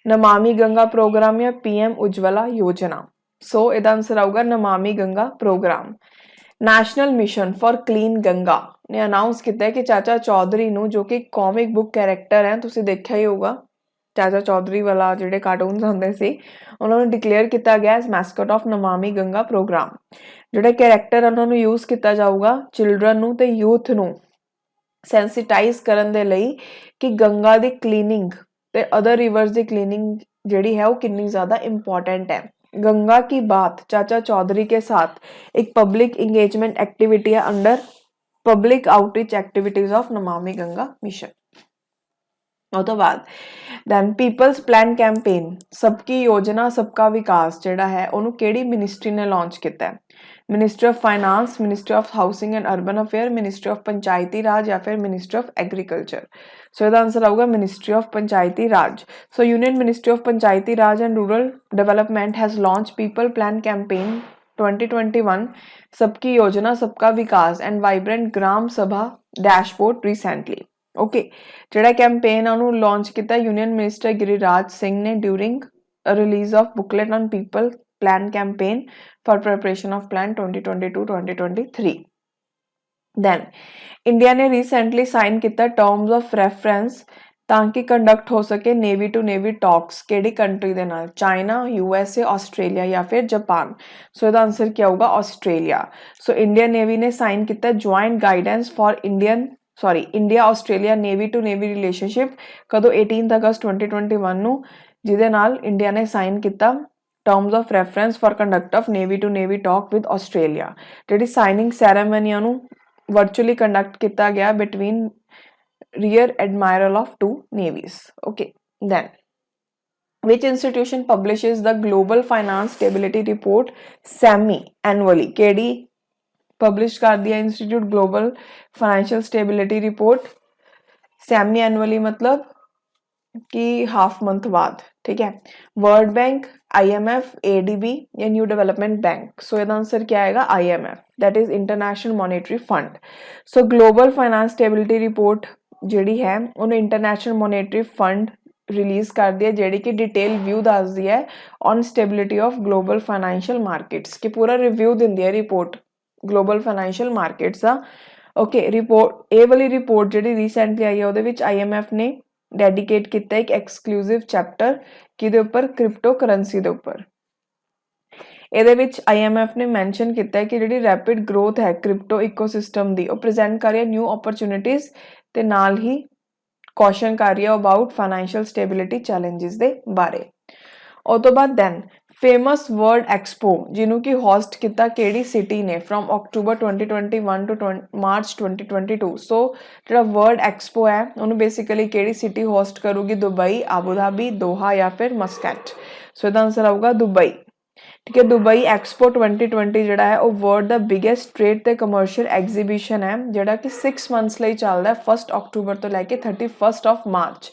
ਨਮਾਮੀ ਗੰਗਾ ਪ੍ਰੋਗਰਾਮ ਜਾਂ PM ਉਜਵਲਾ ਯੋਜਨਾ ਸੋ ਇਹਦਾ ਆਨਸਰ ਆਊਗਾ Namami Ganga program national mission for clean Ganga ਨੇ ਅਨਾਉਂਸ ਕੀਤਾ ਹੈ ਕਿ ਚਾਚਾ ਚੌਧਰੀ ਨੂੰ ਜੋ ਕਿ ਕਾਮਿਕ ਬੁੱਕ ਕੈਰੈਕਟਰ ਹੈ ਤੁਸੀਂ ਦੇਖਿਆ ਹੀ ਹੋਗਾ ਚਾਚਾ ਚੌਧਰੀ ਵਾਲਾ ਜਿਹੜੇ ਕਾਰਟੂਨਸ ਹੁੰਦੇ ਸੀ ਉਹਨਾਂ ਨੂੰ ਡਿਕਲੇਅਰ ਕੀਤਾ ਗਿਆ as mascot of Namami Ganga program ਜਿਹੜੇ ਕੈਰੈਕਟਰ ਉਹਨਾਂ ਨੂੰ ਯੂਜ਼ ਕੀਤਾ ਜਾਊਗਾ ਚਿਲਡਰਨ ਨੂੰ ਤੇ ਯੂਥ ਨੂੰ ਸੈਂਸਿਟਾਈਜ਼ ਕਰਨ ਦੇ ਲਈ ਕਿ ਗੰਗਾ ਦੀ ਕਲੀਨਿੰਗ ਤੇ ਅਦਰ ਰਿਵਰਸ ਦੀ ਕਲੀਨਿंग ਜਿਹੜੀ है वो कितनी ज़्यादा इम्पॉर्टेंट है गंगा की बात चाचा चौधरी के साथ एक पब्लिक इंगेजमेंट एक्टिविटी है under public outreach activities of Namami Ganga mission ਉਹ ਤੋਂ ਬਾਅਦ ਦੈਨ ਪੀਪਲਸ ਪਲਾਨ ਕੈਂਪੇਨ सबकी योजना सबका विकास ਜਿਹੜਾ ਹੈ ਉਹਨੂੰ ਕਿਹੜੀ ਮਿਨਿਸਟਰੀ ਨੇ ਲਾਂਚ ਕੀਤਾ ਹੈ ministry of finance ministry of housing and urban affair ministry of Panchayati Raj या फिर मिनिस्ट्री ऑफ एग्रीकल्चर सो इसका आंसर आऊगा ministry of Panchayati Raj so union ministry of Panchayati Raj and rural development has launch people plan campaign 2021 Sabki Yojana Sabka Vikas and vibrant Gram Sabha dashboard recently okay ਜਿਹੜਾ campaign ਉਹਨੂੰ launch ਕੀਤਾ union minister Giriraj Singh ਨੇ during release of booklet on people plan campaign for preparation of plan 2022-2023 then India ने recently sign किया terms of reference ताकि conduct हो सके navy to navy talks केड़ी कंट्री दे नाल चाइना USA ऑस्ट्रेलिया या फिर जापान सो इसका आंसर क्या होगा ऑस्ट्रेलिया सो इंडियन नेवी ने साइन किया joint guidance for Indian sorry India Australia navy to navy relationship ਕਦੋਂ 18 ਅਗਸਤ 2021 ਨੂੰ, ਜਿਹਦੇ ਨਾਲ ਇੰਡੀਆ ਨੇ ਸਾਈਨ ਕੀਤਾ terms of reference for conduct of navy to navy talk with Australia. ਜਿਹੜੀ ਸਾਈਨਿੰਗ ਸੈਰੇਮਨੀ ਨੂੰ ਵਰਚੁਅਲੀ ਕੰਡਕਟ ਕੀਤਾ ਗਿਆ between rear admiral of two navies. Okay, then which institution publishes the global finance stability report semi annually? KD publish कर दिया institute global financial stability report semi annually मतलब कि half month बाद, ठीक है। World bank, IMF, ADB या new development bank. सो इसका answer क्या आएगा? IMF, that is international monetary fund. So global finance stability report ਜਿਹੜੀ ਹੈ ਉਹਨੂੰ ਇੰਟਰਨੈਸ਼ਨਲ ਮੋਨੇਟਰੀ ਫੰਡ ਰਿਲੀਜ਼ ਕਰਦੀ ਹੈ, ਜਿਹੜੀ ਕਿ ਡਿਟੇਲ ਵਿਊ ਦੱਸਦੀ ਹੈ on stability of global financial markets, ਕਿ ਪੂਰਾ ਰਿਵਿਊ ਦਿੰਦੀ ਹੈ ਰਿਪੋਰਟ ਗਲੋਬਲ ਫਾਈਨੈਂਸ਼ੀਅਲ ਮਾਰਕੀਟਸ ਦਾ। ਓਕੇ, ਰਿਪੋਰਟ ਇਹ ਵਾਲੀ ਰਿਪੋਰਟ ਜਿਹੜੀ ਰੀਸੈਂਟਲੀ ਆਈ ਹੈ ਉਹਦੇ ਵਿੱਚ IMF ਨੇ ਡੈਡੀਕੇਟ ਕੀਤਾ ਇੱਕ ਐਕਸਕਲੂਸਿਵ ਚੈਪਟਰ ਕਿਹਦੇ ਉੱਪਰ? ਕ੍ਰਿਪਟੋ ਕਰੰਸੀ ਦੇ ਉੱਪਰ। ਇਹਦੇ ਵਿੱਚ IMF ਨੇ ਮੈਂਸ਼ਨ ਕੀਤਾ ਹੈ ਕਿ ਜਿਹੜੀ ਰੈਪਿਡ ਗਰੋਥ ਹੈ ਕ੍ਰਿਪਟੋ ਇਕੋਸਿਸਟਮ ਦੀ, ਉਹ ਪ੍ਰੈਜ਼ੈਂਟ ਕਰ ਰਹੀ ਹੈ ਨਿਊ ਓਪਰਚੁਨਿਟੀਜ਼ ਤੇ ਨਾਲ ਹੀ ਕੌਸ਼ਨ ਕਰ ਰਹੀ ਹੈ ਅਬਾਊਟ ਫਾਈਨੈਂਸ਼ੀਅਲ ਸਟੇਬਿਲਿਟੀ ਚੈਲੰਜਸ ਦੇ ਬਾਰੇ। ਉਹ ਤੋਂ ਬਾਅਦ ਦੈਨ ਫੇਮਸ ਵਰਲਡ ਐਕਸਪੋ ਜਿਹਨੂੰ ਕਿ ਹੋਸਟ ਕੀਤਾ ਕਿਹੜੀ ਸਿਟੀ ਨੇ ਫਰੋਮ ਅਕਤੂਬਰ 2021 ਟੂ ਮਾਰਚ 2022। ਸੋ ਜਿਹੜਾ ਵਰਲਡ ਐਕਸਪੋ ਹੈ ਉਹਨੂੰ ਬੇਸਿਕਲੀ ਕਿਹੜੀ ਸਿਟੀ ਹੋਸਟ ਕਰੂਗੀ? ਦੁਬਈ, ਆਬੂ ਧਾਬੀ, ਦੋਹਾ ਜਾਂ ਫਿਰ ਮਸਕਟ। ਸੋ ਇਹਦਾ ਆਨਸਰ ਆਊਗਾ ਦੁਬਈ, ਠੀਕ ਹੈ। ਦੁਬਈ ਐਕਸਪੋ 2020 ਜਿਹੜਾ ਹੈ ਉਹ ਵਰਲਡ ਦਾ ਬਿਗੇਸਟ ਟ੍ਰੇਡ ਤੇ ਕਮਰਸ਼ੀਅਲ ਐਗਜ਼ੀਬਿਸ਼ਨ ਹੈ ਜਿਹੜਾ ਕਿ 6 ਮੰਥਸ ਲਈ ਚੱਲਦਾ ਹੈ 1 ਅਕਤੂਬਰ ਤੋਂ ਲੈ ਕੇ 31 ਆਫ ਮਾਰਚ।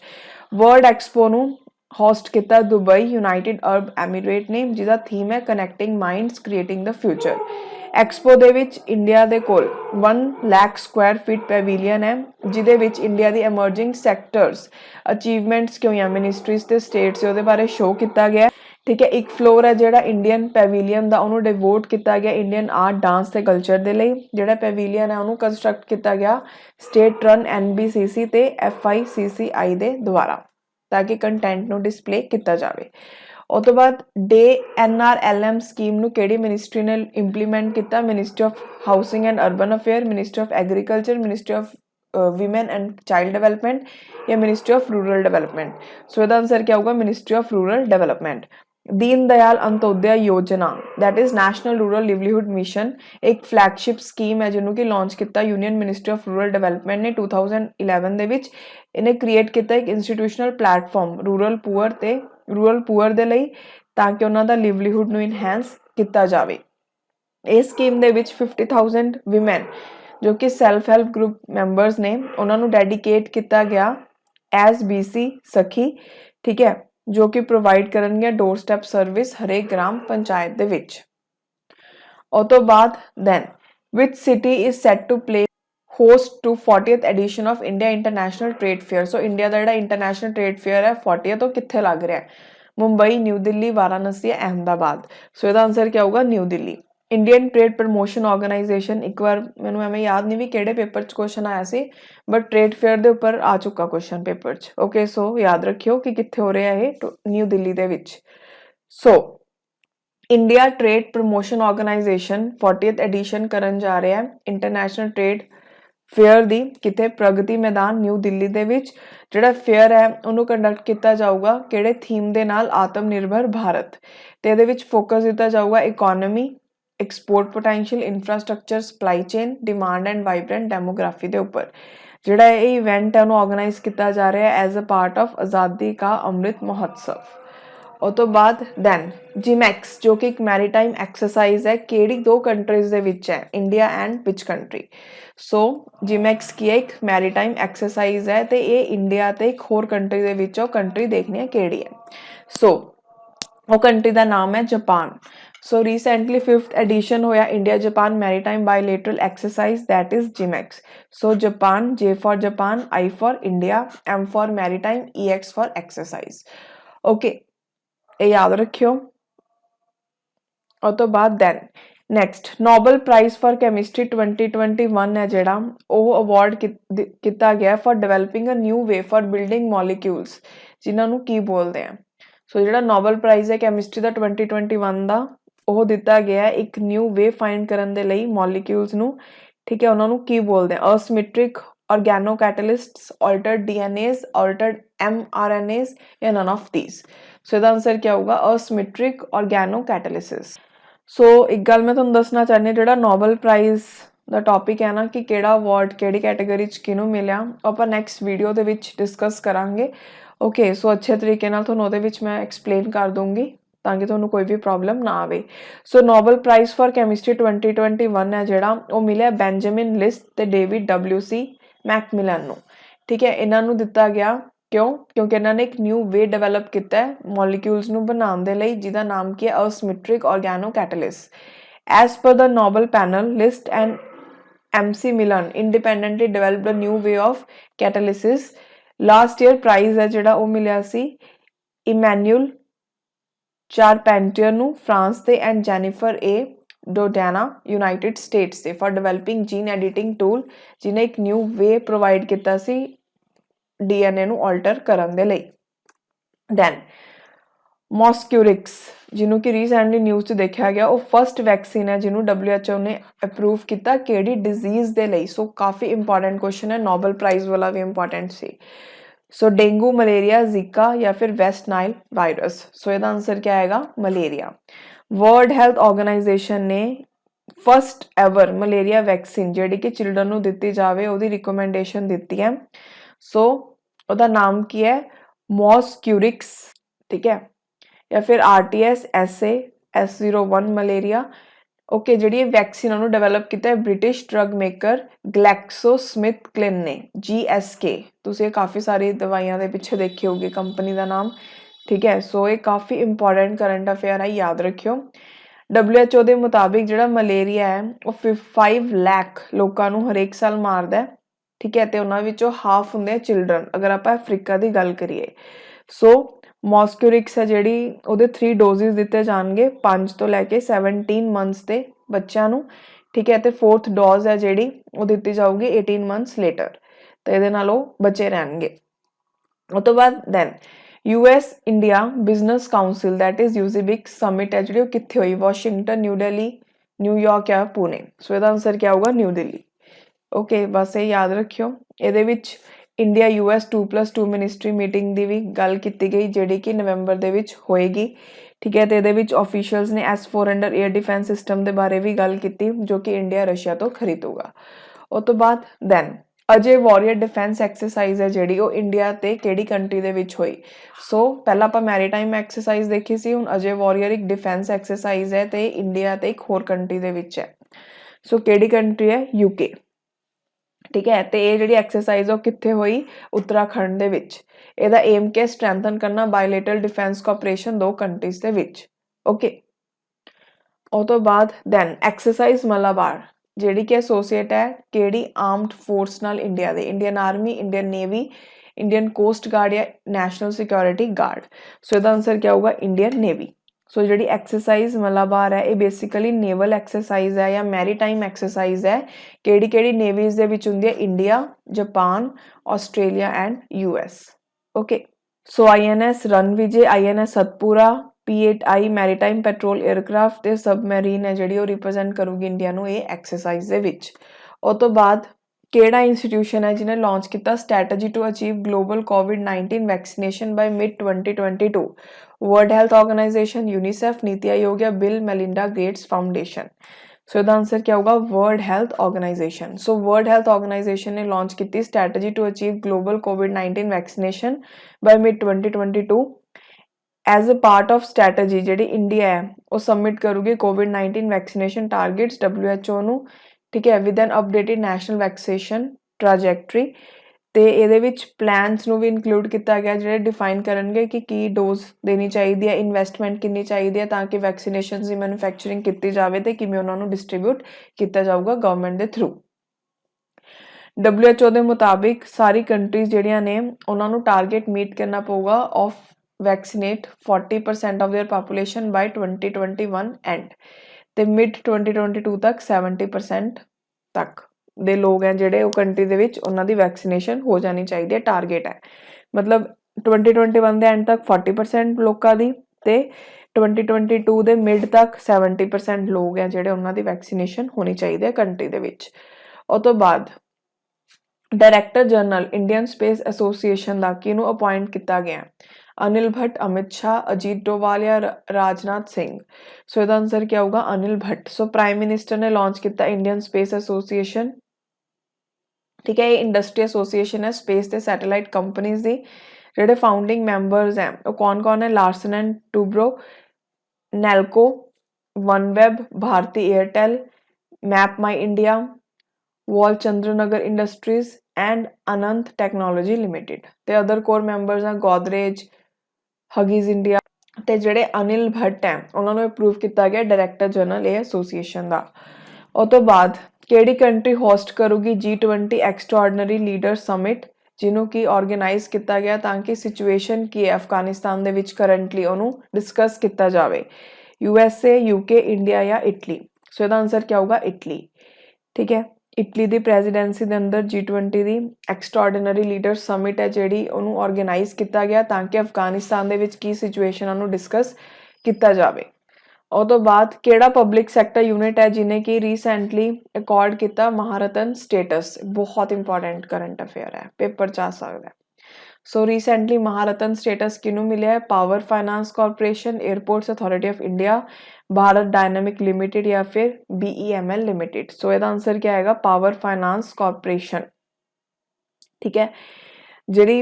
ਵਰਲਡ ਐਕਸਪੋ ਨੂੰ ਹੋਸਟ ਕੀਤਾ ਦੁਬਈ ਯੂਨਾਈਟਿਡ ਅਰਬ ਐਮੀਰੇਟ ਨੇ, ਜਿਹਦਾ ਥੀਮ ਹੈ ਕਨੈਕਟਿੰਗ ਮਾਈਂਡਸ ਕ੍ਰੀਏਟਿੰਗ ਦ ਫਿਊਚਰ। ਐਕਸਪੋ ਦੇ ਵਿੱਚ ਇੰਡੀਆ ਦੇ ਕੋਲ 1 ਲੱਖ ਸਕੁਆਇਰ ਫੀਟ ਪੈਵੀਲੀਅਨ ਹੈ, ਜਿਹਦੇ ਵਿੱਚ ਇੰਡੀਆ ਦੀ ਐਮਰਜਿੰਗ ਸੈਕਟਰਸ ਅਚੀਵਮੈਂਟਸ ਕਿਉਂ ਆ ਮਿਨਿਸਟਰੀਜ਼ ਤੇ ਸਟੇਟਸ ਉਹਦੇ ਬਾਰੇ ਸ਼ੋਅ ਕੀਤਾ ਗਿਆ, ਠੀਕ ਹੈ। ਇੱਕ ਫਲੋਰ ਹੈ ਜਿਹੜਾ ਇੰਡੀਅਨ ਪੈਵੀਲੀਅਨ ਦਾ, ਉਹਨੂੰ ਡਿਵੋਟ ਕੀਤਾ ਗਿਆ ਇੰਡੀਅਨ ਆਰਟ, ਡਾਂਸ ਤੇ ਕਲਚਰ ਦੇ ਲਈ। ਜਿਹੜਾ ਪੈਵੀਲੀਅਨ ਹੈ ਉਹਨੂੰ ਕੰਸਟਰਕਟ ਕੀਤਾ ਗਿਆ ਸਟੇਟ ਰਨ NBCC ਤੇ FICCI ਦੇ ਦੁਆਰਾ ਤਾਂ ਕਿ ਕੰਟੈਂਟ ਨੂੰ ਡਿਸਪਲੇ ਕੀਤਾ ਜਾਵੇ। ਉਹ ਤੋਂ ਬਾਅਦ ਡੇ NRLM ਸਕੀਮ ਨੂੰ ਕਿਹੜੀ ਮਿਨਿਸਟਰੀ ਨੇ ਇੰਪਲੀਮੈਂਟ ਕੀਤਾ? Ministry of housing and urban affair, ministry of agriculture, ministry of women and child development या मिनिस्ट्री ऑफ रूरल डेवलपमेंट। सो ਇਹਦਾ ਆਨਸਰ ਕੀ ਆਊਗਾ? Ministry of rural development. Deen Dayal Antyodaya योजना that is national rural livelihood mission एक flagship scheme है ਜਿਹਨੂੰ ਕਿ launch ਕੀਤਾ union ministry of rural development ਨੇ 2011 ਦੇ ਵਿੱਚ। ਇਹਨੇ ਕ੍ਰੀਏਟ ਕੀਤਾ ਇੱਕ ਇੰਸਟੀਟਿਊਸ਼ਨਲ ਪਲੇਟਫਾਰਮ ਰੂਰਲ ਪੂਅਰ ਦੇ ਲਈ ਤਾਂ ਕਿ ਉਹਨਾਂ ਦਾ ਲਿਵਲੀਹੁਡ ਨੂੰ ਇਨਹੈਂਸ ਕੀਤਾ ਜਾਵੇ। ਇਸ ਸਕੀਮ ਦੇ ਵਿੱਚ 50,000 ਵਿਮਨ ਜੋ ਕਿ ਸੈਲਫ ਹੈਲਪ ਗਰੁੱਪ ਮੈਂਬਰਸ ਨੇ ਉਹਨਾਂ ਨੂੰ ਡੈਡੀਕੇਟ ਕੀਤਾ ਗਿਆ ਐਜ਼ BC ਸਖੀ, ਠੀਕ ਹੈ, ਜੋ ਕਿ ਪ੍ਰੋਵਾਈਡ ਕਰਨਗੇ ਡੋਰ ਸਟੈਪ ਸਰਵਿਸ ਹਰੇਕ ਗ੍ਰਾਮ ਪੰਚਾਇਤ ਦੇ ਵਿੱਚ। ਉਹ ਤੋਂ ਬਾਅਦ then which city is set to play host to 40th edition of India international trade fair. So India ਦਾ ਜਿਹੜਾ ਇੰਟਰਨੈਸ਼ਨਲ ਟ੍ਰੇਡ ਫੇਅਰ ਹੈ 40th ਉਹ ਕਿੱਥੇ ਲੱਗ ਰਿਹਾ? ਮੁੰਬਈ, ਨਿਊ ਦਿੱਲੀ, ਵਾਰਾਣਸੀ, ਅਹਿਮਦਾਬਾਦ। ਸੋ ਇਹਦਾ ਆਨਸਰ ਕੀ ਆਊਗਾ? New Delhi. Indian trade promotion organisation, ਇੱਕ ਵਾਰ ਮੈਨੂੰ ਐਵੇਂ ਯਾਦ ਨਹੀਂ ਵੀ ਕਿਹੜੇ ਪੇਪਰ 'ਚ ਕੁਐਸਚਨ ਆਇਆ ਸੀ, ਬਟ ਟ੍ਰੇਡ ਫੇਅਰ ਦੇ ਉੱਪਰ ਆ ਚੁੱਕਾ ਕੁਐਸਚਨ ਪੇਪਰ 'ਚ। ਓਕੇ, ਸੋ ਯਾਦ ਰੱਖਿਓ ਕਿ ਕਿੱਥੇ ਹੋ ਰਿਹਾ ਇਹ? ਨਿਊ ਦਿੱਲੀ ਦੇ ਵਿੱਚ। So India trade promotion organisation 40th edition ਕਰਨ ਜਾ ਰਿਹਾ ਇੰਟਰਨੈਸ਼ਨਲ ਟ੍ਰੇਡ ਫੇਅਰ ਦੀ, ਕਿਤੇ? ਪ੍ਰਗਤੀ ਮੈਦਾਨ, ਨਿਊ ਦਿੱਲੀ ਦੇ ਵਿੱਚ। ਜਿਹੜਾ ਫੇਅਰ ਹੈ ਉਹਨੂੰ ਕੰਡਕਟ ਕੀਤਾ ਜਾਊਗਾ ਕਿਹੜੇ ਥੀਮ ਦੇ ਨਾਲ? ਆਤਮ ਨਿਰਭਰ ਭਾਰਤ। ਤੇ ਇਹਦੇ ਵਿੱਚ ਫੋਕਸ ਦਿੱਤਾ ਜਾਊਗਾ economy, export potential, infrastructure, supply chain, demand and vibrant demography के उपर। ਜਿਹੜਾ ਇਹ ਇਵੈਂਟ ਹੈ ਉਹਨੂੰ ਆਰਗੇਨਾਈਜ਼ ਕੀਤਾ ਜਾ ਰਿਹਾ ਐਜ਼ ਅ ਪਾਰਟ ਆਫ ਆਜ਼ਾਦੀ ਕਾ ਅੰਮ੍ਰਿਤ ਮਹੋਤਸਵ। ਉਹ ਤੋਂ ਬਾਅਦ ਦੈਨ ਜਿਮੈਕਸ ਜੋ ਕਿ ਇੱਕ ਮੈਰੀਟਾਈਮ ਐਕਸਰਸਾਈਜ਼ ਹੈ, ਕਿਹੜੀ ਦੋ ਕੰਟਰੀਜ਼ ਦੇ ਵਿੱਚ ਹੈ? India and which country? So JIMEX ਕੀ ਹੈ? ਇੱਕ ਮੈਰੀਟਾਈਮ ਐਕਸਰਸਾਈਜ਼ ਹੈ ਤੇ ਇਹ ਇੰਡੀਆ ਤੇ ਇੱਕ ਹੋਰ ਕੰਟਰੀ ਦੇ ਵਿੱਚ, ਉਹ ਕੰਟਰੀ ਦੇਖਣੀ ਹੈ ਕਿਹੜੀ ਹੈ। ਸੋ ਉਹ ਕੰਟਰੀ ਦਾ ਨਾਮ ਹੈ Japan. So recently 5th edition ਹੋਇਆ India Japan Maritime Bilateral Exercise that is GMEX. So Japan, J for Japan, I for India, M for Maritime, EX for Exercise. Okay, ਇਹ ਯਾਦ ਰੱਖਿਓ। ਉਹ ਤੋਂ ਬਾਅਦ then next Nobel Prize for Chemistry 2021 ਹੈ ਜਿਹੜਾ ਉਹ ਅਵਾਰਡ ਕੀਤਾ ਗਿਆ for developing a new way for building molecules, ਜਿਨ੍ਹਾਂ ਨੂੰ ਕੀ ਬੋਲਦੇ ਆ? ਸੋ ਜਿਹੜਾ ਨੋਬਲ ਪ੍ਰਾਈਜ਼ ਹੈ ਕੈਮਿਸਟਰੀ ਦਾ 2021 ਦਾ ਉਹ ਦਿੱਤਾ ਗਿਆ ਇੱਕ ਨਿਊ ਵੇ ਫਾਈਂਡ ਕਰਨ ਦੇ ਲਈ ਮੋਲੀਕਿਊਲਸ ਨੂੰ, ਠੀਕ ਹੈ, ਉਹਨਾਂ ਨੂੰ ਕੀ ਬੋਲਦੇ ਆ? ਅਸਿਮੈਟ੍ਰਿਕ, organocatalysts, altered DNAs, altered mRNAs या none of these? सो ਇਹਦਾ आंसर क्या होगा? asymmetric organocatalysis. सो एक गल मैं तुहानूं दसना चाहनी जिहड़ा नोबल प्राइज़ ਦਾ ਟੌਪਿਕ ਹੈ ਨਾ ਕਿ ਕਿਹੜਾ ਅਵਾਰਡ ਕਿਹੜੀ ਕੈਟਾਗਰੀ 'ਚ ਕਿਹਨੂੰ ਮਿਲਿਆ ਆਪਾਂ ਨੈਕਸਟ ਵੀਡੀਓ ਦੇ ਵਿੱਚ ਡਿਸਕਸ ਕਰਾਂਗੇ ਓਕੇ ਸੋ ਅੱਛੇ ਤਰੀਕੇ ਨਾਲ ਤੁਹਾਨੂੰ ਉਹਦੇ ਵਿੱਚ ਮੈਂ ਐਕਸਪਲੇਨ ਕਰ ਦੂੰਗੀ ਤਾਂ ਕਿ ਤੁਹਾਨੂੰ ਕੋਈ ਵੀ ਪ੍ਰੋਬਲਮ ਨਾ ਆਵੇ ਸੋ ਨੋਬਲ ਪ੍ਰਾਈਜ਼ ਫॉर ਕੈਮਿਸਟਰੀ 2021 ਹੈ ਜਿਹੜਾ ਉਹ ਮਿਲਿਆ ਬੈਂਜਾਮਿਨ ਲਿਸਟ ਤੇ ਡੇਵਿਡ ਡਬਲਯੂ.ਸੀ. ਮੈਕਮਿਲਨ ਨੂੰ ਠੀਕ ਹੈ ਇਹਨਾਂ ਨੂੰ ਦਿੱਤਾ ਗਿਆ ਕਿਉਂ ਕਿਉਂਕਿ ਇਹਨਾਂ ਨੇ ਇੱਕ ਨਿਊ ਵੇ ਡਿਵੈਲਪ ਕੀਤਾ ਹੈ ਮੋਲੀਕਿਊਲਸ ਨੂੰ ਬਣਾਉਣ ਦੇ ਲਈ ਜਿਹਦਾ ਨਾਮ ਕੀ ਹੈ ਅਸਿਮੈਟ੍ਰਿਕ ਆਰਗੈਨੋਕੈਟਲਿਸਟ as per the Nobel panel list and MC Millan independently developed a new way of catalysis. Last year prize है जिहड़ा वो मिलिया सी इमैनुअल चारपेंटियर नूं फ्रांस ते and Jennifer A Doudna United States से for developing gene editing tool जिन्हें एक new way provide किया सी DNA नूं अल्टर करन दे लई then मॉस्क्यूरिक्स जिन्हों की रीसेंटली न्यूज़ 'ਚ देखा गया वो फस्ट वैक्सीन है जिन्हों WHO ने अप्रूव किया किहड़ी डिजीज़ दे लई सो काफ़ी इंपॉर्टेंट क्वेश्चन है नोबल प्राइज़ वाला भी इंपॉर्टेंट सी सो डेंगू मलेरिया जीका या फिर वेस्ट नाइल वायरस सो इसका आंसर क्या आएगा मलेरिया वर्ल्ड हेल्थ ऑर्गेनाइजेशन ने फस्ट एवर मलेरिया वैक्सीन जिहड़ी कि चिल्ड्रन नूं दित्ती जावे उहदी रिकमेंडेशन दित्ती है सो उहदा नाम की है मॉस्क्यूरिक्स ठीक है या फिर RTS SA S01 malaria okay ji vaccine उन्होंने डेवलप किया ब्रिटिश ड्रग मेकर ग्लैक्सोस्मिथक्लाइन ने GSK तुसीं काफ़ी सारी दवाइयां दे पिछे देखी होगी कंपनी का नाम ठीक है सो ये काफ़ी इंपॉर्टेंट करंट अफेयर है याद रखियो WHO के मुताबिक जो मलेरिया है वो 5 लाख लोगों हरेक साल मारदा है ठीक है तो उन्होंने हाफ होंगे चिल्ड्रन अगर आप अफ्रीका की गल करिए सो मॉस्क्यूरिक्स है जिहड़ी उहदे 3 डोजेस दिते जाणगे 5 तो लैके 17 मंथ्स के बच्चों नूं ठीक है तो 4th डोज है जिहड़ी वो दित्ती जाऊगी 18 मंथ्स लेटर तो इहदे नाल ओह बचे रहणगे उस तो बाद then US India business council that is USIBC summit है जिहड़ी कित्थे होई वाशिंगटन न्यू दिल्ली न्यूयॉर्क या पुणे सो इहदा आंसर क्या होगा न्यू दिल्ली ओके बस ये याद रखियो इहदे which India US 2+2 ministry meeting की भी गल की गई जिहड़ी कि नवंबर दे विच होएगी ठीक है तो इहदे विच ऑफिशियल्स ने S-400 एयर डिफेंस सिस्टम के बारे भी गल की जो कि इंडिया रशिया तो खरीदूगा उस तो बाद then Ajay warrior defence exercise है जिहड़ी वो इंडिया ते किहड़ी कंट्री दे विच होई सो पहला आपां मैरीटाइम एक्सरसाइज देखी सी हुण अजय वॉरियर एक डिफेंस एक्सरसाइज है तो इंडिया ते एक होर कंट्री दे विच है सो किहड़ी कंट्री है UK ठीक है तो ये जी एक्सरसाइज वो कित्थे हुई उत्तराखंड दे विच ਇਹਦਾ एम के स्ट्रैंथन करना bilateral defence cooperation 2 countries they which okay उस तो बाद दैन एक्सरसाइज मलाबार जिहड़ी कि एसोसीएट है किहड़ी आर्म्ड फोर्स नाल इंडिया दे Indian army Indian navy Indian coast guard या नैशनल सिक्योरिटी गार्ड सो इसका आंसर क्या होगा Indian navy so ji exercise Malabar है ये बेसिकली नेवल एक्सरसाइज है या मैरीटाइम एक्सरसाइज है किहड़ी नेवीज दे विच हुंदी है India Japan Australia and US okay so INS Ranvijay INS Satpura P8I maritime petrol aircraft ते सबमरीन है जिहड़ी रिप्रेजेंट करूगी इंडिया नूं ये एक्सरसाइज दे विच उस तो बाद केड़ा इंस्टीट्यूशन है जिन्हें लॉन्च किया स्ट्रैटेजी टू अचीव ग्लोबल कोविड-19 vaccination by mid 2022 world health organisation UNICEF NITI Aayog या Bill Melinda Gates foundation so इसका आंसर क्या होगा world health organisation so world health organisation ने लॉन्च की स्ट्रैटेजी टू अचीव ग्लोबल कोविड-19 vaccination by mid 2022 as a part of strategy ji India है वो submit करूगी कोविड-19 वैक्सीनेशन टारगेट्स WHO नूं ठीक है with an updated national vaccination trajectory तो ये प्लान्स भी इनकलूड किया गया जो डिफाइन करेंगे कि डोज देनी चाहिए है इन्वेस्टमेंट कितनी चाहिए है ताकि वैक्सीनेशन की मैन्युफैक्चरिंग की जाए तो किमें उन्होंने डिस्ट्रीब्यूट किया जाऊगा गवर्नमेंट के थ्रू WHO के मुताबिक सारी कंट्रीज जिहड़ियां ने उन्होंने टारगेट मीट करना पऊगा of vaccinate 40% of their population by 2021 and ते मिड 2022 तक 70% तक दे लोग हैं जिहड़े वो कंट्री दे विच उन्हां दी वैक्सीनेशन हो जानी चाहिए टारगेट है मतलब 2021 दे एंड तक 40% लोगों दी ते 2022 दे मिड तक 70% लोग हैं जिहड़े उन्हां दी वैक्सीनेशन होनी चाहिए कंट्री दे विच उस तो बाद director general Indian space association ਦਾ ਕਿਹਨੂੰ ਅਪਾਇੰਟ ਕੀਤਾ ਗਿਆ? अनिल भट्ट, अमित शाह, अजीत डोवाल या राजनाथ सिंह? सो ਇਹਦਾ ਆਨਸਰ ਕੀ ਆਊਗਾ? Anil Bhatt. So prime minister ने लॉन्च ਕੀਤਾ इंडियन स्पेस एसोसीएशन, ठीक है। ये इंडस्ट्री एसोसीएशन है स्पेस ਤੇ सैटेलाइट कंपनीज ਦੀ। ਜਿਹੜੇ फाउंडिंग मैंबर्स हैं वो कौन कौन है? Larsen and Toubro, Nelco, OneWeb, Bharti Airtel, Map My India, Walchandnagar industries and Ananth technology limited. ते अदर कोर मैंबर्स हैं गोदरेज, हगीज इंडिया। ਤੇ ਜਿਹੜੇ ਅਨਿਲ ਭੱਟ ਹੈ ਉਹਨਾਂ ਨੂੰ ਅਪਰੂਵ ਕੀਤਾ ਗਿਆ ਡਾਇਰੈਕਟਰ ਜਨਰਲ ਇਹ ਐਸੋਸੀਏਸ਼ਨ ਦਾ। ਉਹ ਤੋਂ ਬਾਅਦ ਕਿਹੜੀ ਕੰਟਰੀ ਹੋਸਟ ਕਰੂਗੀ G20 ਐਕਸਟਰਾਆਰਡਨਰੀ ਲੀਡਰ ਸਮਿਟ, ਜਿਹਨੂੰ ਕਿ ਆਰਗੇਨਾਈਜ਼ ਕੀਤਾ ਗਿਆ ਤਾਂ ਕਿ ਸਿਚੁਏਸ਼ਨ ਕੀ ਹੈ ਅਫਗਾਨਿਸਤਾਨ ਦੇ ਵਿੱਚ ਕਰੰਟਲੀ ਉਹਨੂੰ ਡਿਸਕਸ ਕੀਤਾ ਜਾਵੇ? USA, UK, ਇੰਡੀਆ ਜਾਂ ਇਟਲੀ? ਸੋ ਇਹਦਾ ਆਨਸਰ ਕੀ ਆਊਗਾ? ਇਟਲੀ, ਠੀਕ ਹੈ। ਇਟਲੀ ਦੀ ਪ੍ਰੈਜ਼ੀਡੈਂਸੀ ਦੇ ਅੰਦਰ G20 ਦੀ ਐਕਸਟਰਾਆਰਡਨਰੀ ਲੀਡਰ ਸਮਿਟ ਹੈ ਜਿਹੜੀ ਉਹਨੂੰ ਆਰਗੇਨਾਈਜ਼ ਕੀਤਾ ਗਿਆ ਤਾਂ ਕਿ ਅਫਗਾਨਿਸਤਾਨ ਦੇ ਵਿੱਚ ਕੀ ਸਿਚੁਏਸ਼ਨ ਉਹਨੂੰ ਡਿਸਕਸ ਕੀਤਾ ਜਾਵੇ। ਉਹ ਤੋਂ ਬਾਅਦ ਕਿਹੜਾ ਪਬਲਿਕ ਸੈਕਟਰ ਯੂਨਿਟ ਹੈ ਜਿਹਨੇ ਕਿ ਰੀਸੈਂਟਲੀ ਅਕॉर्ड ਕੀਤਾ ਮਹਾਰਤਨ ਸਟੇਟਸ? ਬਹੁਤ ਇੰਪੋਰਟੈਂਟ ਕਰੰਟ ਅਫੇਅਰ ਹੈ, ਪੇਪਰ 'ਚ ਆ ਸਕਦਾ ਹੈ। ਸੋ ਰੀਸੈਂਟਲੀ ਮਹਾਰਤਨ ਸਟੇਟਸ ਕਿਹਨੂੰ ਮਿਲਿਆ ਹੈ? Power finance corporation, airports authority of India, Bharat dynamic limited या फिर BEML लिमिटेड। सो ਇਹਦਾ ਆਨਸਰ ਕੀ ਆਏਗਾ? ਪਾਵਰ ਫਾਈਨਾਂਸ ਕਾਰਪੋਰੇਸ਼ਨ, ਠੀਕ ਹੈ। ਜਿਹੜੀ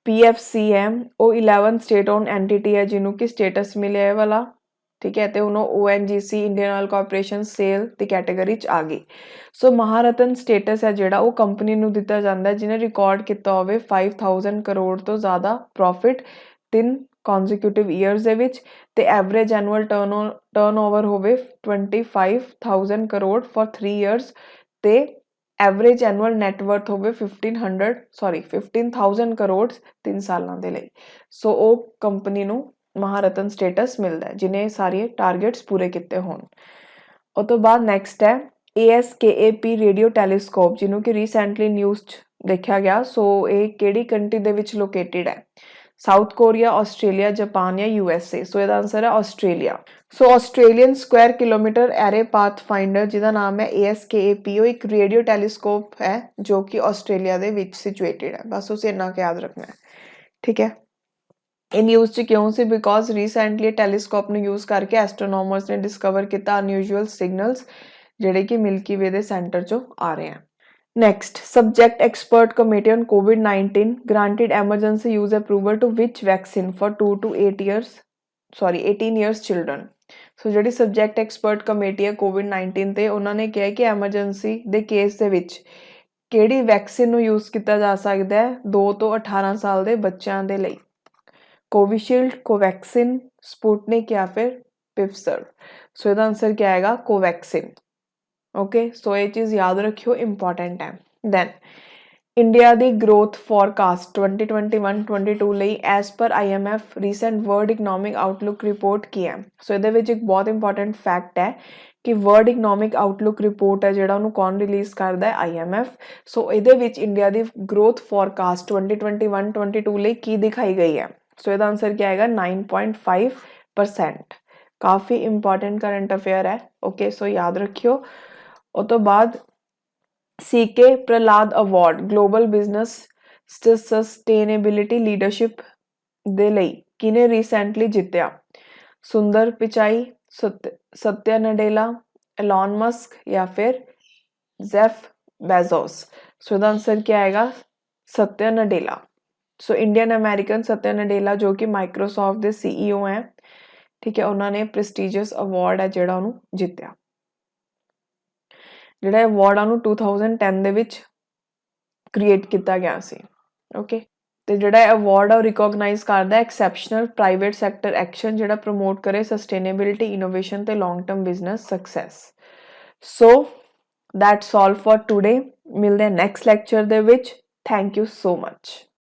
PFC ਹੈ ਉਹ 11 ਸਟੇਟ ਓਨ ਐਂਟੀਟੀ ਹੈ ਜਿਹਨੂੰ ਕਿ ਸਟੇਟਸ ਮਿਲਿਆ ਹੈ ਵਾਲਾ, ਠੀਕ ਹੈ। ਤੇ ਉਹਨੂੰ ONGC Indian oil corporation sale ਦੀ ਕੈਟਾਗਰੀ 'ਚ ਆ ਗਈ। ਸੋ ਮਹਾਰਤਨ ਸਟੇਟਸ ਹੈ ਜਿਹੜਾ ਉਹ ਕੰਪਨੀ ਨੂੰ ਦਿੱਤਾ ਜਾਂਦਾ ਜਿਹਨੇ ਰਿਕਾਰਡ ਕੀਤਾ ਹੋਵੇ 5000 ਕਰੋੜ ਤੋਂ ਜ਼ਿਆਦਾ ਪ੍ਰੋਫਿਟ 3 consecutive years ਦੇ ਵਿੱਚ, ਤੇ ਐਵਰੇਜ ਐਨੂਅਲ ਟਰਨਓਵਰ ਹੋਵੇ 25000 ਕਰੋੜ for 3 years, ਤੇ ਐਵਰੇਜ ਐਨੂਅਲ ਨੈਟ ਵਰਥ ਹੋਵੇ 15000 ਕਰੋੜ 3 ਸਾਲਾਂ ਦੇ ਲਈ। ਸੋ ਉਹ ਕੰਪਨੀ ਨੂੰ ਮਹਾਰਤਨ ਸਟੇਟਸ ਮਿਲਦਾ ਹੈ ਜਿਹਨੇ ਸਾਰੇ ਟਾਰਗੇਟਸ ਪੂਰੇ ਕੀਤੇ ਹੋਣ। ਉਹ ਤੋਂ ਬਾਅਦ ਨੈਕਸਟ ਹੈ ASKAP ਰੇਡੀਓ ਟੈਲੀਸਕੋਪ, ਜਿਹਨੂੰ ਕਿ ਰੀਸੈਂਟਲੀ ਨਿਊਜ਼ 'ਚ ਦੇਖਿਆ ਗਿਆ। ਸੋ ਇਹ ਕਿਹੜੀ ਕੰਟਰੀ ਦੇ ਵਿੱਚ ਲੋਕੇਟਿਡ ਹੈ? ਸਾਊਥ ਕੋਰੀਆ, ਆਸਟ੍ਰੇਲੀਆ, ਜਾਪਾਨ ਜਾਂ USA? ਸੋ ਇਹਦਾ ਆਨਸਰ ਹੈ Australia. So Australian square kilometre array path finder ਜਿਹਦਾ ਨਾਮ ਹੈ ASKAP, ਉਹ ਇੱਕ ਰੇਡੀਓ ਟੈਲੀਸਕੋਪ ਹੈ ਜੋ ਕਿ ਆਸਟ੍ਰੇਲੀਆ ਦੇ ਵਿੱਚ ਸਿਚੁਏਟਿਡ ਹੈ। ਬਸ ਉਸੇ ਇੰਨਾ ਕੁ ਯਾਦ ਰੱਖਣਾ ਹੈ, ਠੀਕ ਹੈ। ਇਹ ਨਿਊਜ਼ 'ਚ ਕਿਉਂ ਸੀ? ਬਿਕੋਜ਼ ਰੀਸੈਂਟਲੀ ਟੈਲੀਸਕੋਪ ਨੂੰ ਯੂਜ਼ ਕਰਕੇ ਐਸਟਰੋਨੋਮਰਸ ਨੇ ਡਿਸਕਵਰ ਕੀਤਾ ਅਨਯੂਜੂਅਲ ਸਿਗਨਲਸ ਜਿਹੜੇ ਕਿ ਮਿਲਕੀ ਵੇ ਦੇ ਸੈਂਟਰ 'ਚੋਂ ਆ ਰਹੇ ਹਨ। Next, subject expert committee on COVID-19 granted emergency use approval to which vaccine for 2 to 18 years children? So ਜਿਹੜੀ subject expert committee ਹੈ COVID-19 ਤੇ ਉਹਨਾਂ ਨੇ ਕਿਹਾ ਕਿ ਐਮਰਜੈਂਸੀ ਦੇ ਕੇਸ ਦੇ ਵਿੱਚ ਕਿਹੜੀ ਵੈਕਸੀਨ ਨੂੰ ਯੂਜ਼ ਕੀਤਾ ਜਾ ਸਕਦਾ ਹੈ 2 ਤੋਂ 18 ਸਾਲ ਦੇ ਬੱਚਿਆਂ ਦੇ ਲਈ? ਕੋਵਿਸ਼ੀਲਡ, ਕੋਵੈਕਸਿਨ, ਸਪੁਟਨਿਕ ਜਾਂ ਫਿਰ ਪਿਫਸਰ? ਸੋ ਇਹਦਾ ਆਨਸਰ ਕੀ ਆਏਗਾ? ਕੋਵੈਕਸਿਨ, ਓਕੇ। ਸੋ ਇਹ ਚੀਜ਼ ਯਾਦ ਰੱਖਿਓ, ਇੰਪੋਰਟੈਂਟ ਹੈ। ਦੈਨ ਇੰਡੀਆ ਦੀ ਗਰੋਥ ਫੋਰਕਾਸਟ 2021-22 ਲਈ as per IMF recent world economic outlook report ਕੀ ਹੈ? ਸੋ ਇਹਦੇ ਵਿੱਚ ਇੱਕ ਬਹੁਤ ਇੰਪੋਰਟੈਂਟ ਫੈਕਟ ਹੈ ਕਿ ਵਰਲਡ ਇਕਨੋਮਿਕ ਆਊਟਲੁੱਕ ਰਿਪੋਰਟ ਹੈ ਜਿਹੜਾ ਉਹਨੂੰ ਕੌਣ ਰਿਲੀਜ਼ ਕਰਦਾ ਹੈ? IMF। ਸੋ ਇਹਦੇ ਵਿੱਚ ਇੰਡੀਆ ਦੀ ਗਰੋਥ ਫੋਰਕਾਸਟ 2021-22 ਲਈ ਕੀ ਦਿਖਾਈ ਗਈ ਹੈ? ਸੋ ਇਹਦਾ ਆਨਸਰ ਕੀ ਆਏਗਾ? 9.5%। ਕਾਫੀ ਇੰਪੋਰਟੈਂਟ ਕਰੰਟ ਅਫੇਅਰ ਹੈ, ਓਕੇ। ਸੋ ਯਾਦ ਰੱਖਿਓ। ਉਹ ਤੋਂ ਬਾਅਦ CK Prahlad award global business sustainability leadership ਦੇ ਲਈ ਕਿਹਨੇ ਰੀਸੈਂਟਲੀ ਜਿੱਤਿਆ? ਸੁੰਦਰ ਪਿਚਾਈ, ਸਤਿਆ ਨਡੇਲਾ, ਐਲਨ ਮਸਕ ਜਾਂ ਫਿਰ ਜ਼ੈਫ ਬੇਜ਼ੋਸ? ਸੋ ਇਹਦਾ ਆਨਸਰ ਕੀ ਆਏਗਾ? ਸਤਿਆ ਨਡੇਲਾ। ਸੋ ਇੰਡੀਅਨ ਅਮਰੀਕਨ ਸਤਿਆ ਨਡੇਲਾ ਜੋ ਕਿ ਮਾਈਕਰੋਸੌਫਟ ਦੇ CEO ਹੈ, ਠੀਕ ਹੈ, ਉਹਨਾਂ ਨੇ ਪ੍ਰੈਸਟੀਜੀਅਸ ਅਵਾਰਡ ਹੈ ਜਿਹੜਾ ਉਹਨੂੰ ਜਿੱਤਿਆ। ਜਿਹੜਾ ਅਵਾਰਡ ਉਹਨੂੰ 2010 ਦੇ ਵਿੱਚ ਕ੍ਰੀਏਟ ਕੀਤਾ ਗਿਆ ਸੀ, ਓਕੇ। ਤੇ ਜਿਹੜਾ ਅਵਾਰਡ ਆ ਉਹ ਰਿਕੋਗਨਾਈਜ਼ ਕਰਦਾ ਐਕਸੈਪਸ਼ਨਲ ਪ੍ਰਾਈਵੇਟ ਸੈਕਟਰ ਐਕਸ਼ਨ ਜਿਹੜਾ ਪ੍ਰਮੋਟ ਕਰੇ ਸਸਟੇਨੇਬਿਲਿਟੀ, ਇਨੋਵੇਸ਼ਨ ਤੇ long term business success. So that's all for today. ਮਿਲਦੇ ਹਾਂ ਨੈਕਸਟ ਲੈਕਚਰ ਦੇ ਵਿੱਚ। Thank you so much.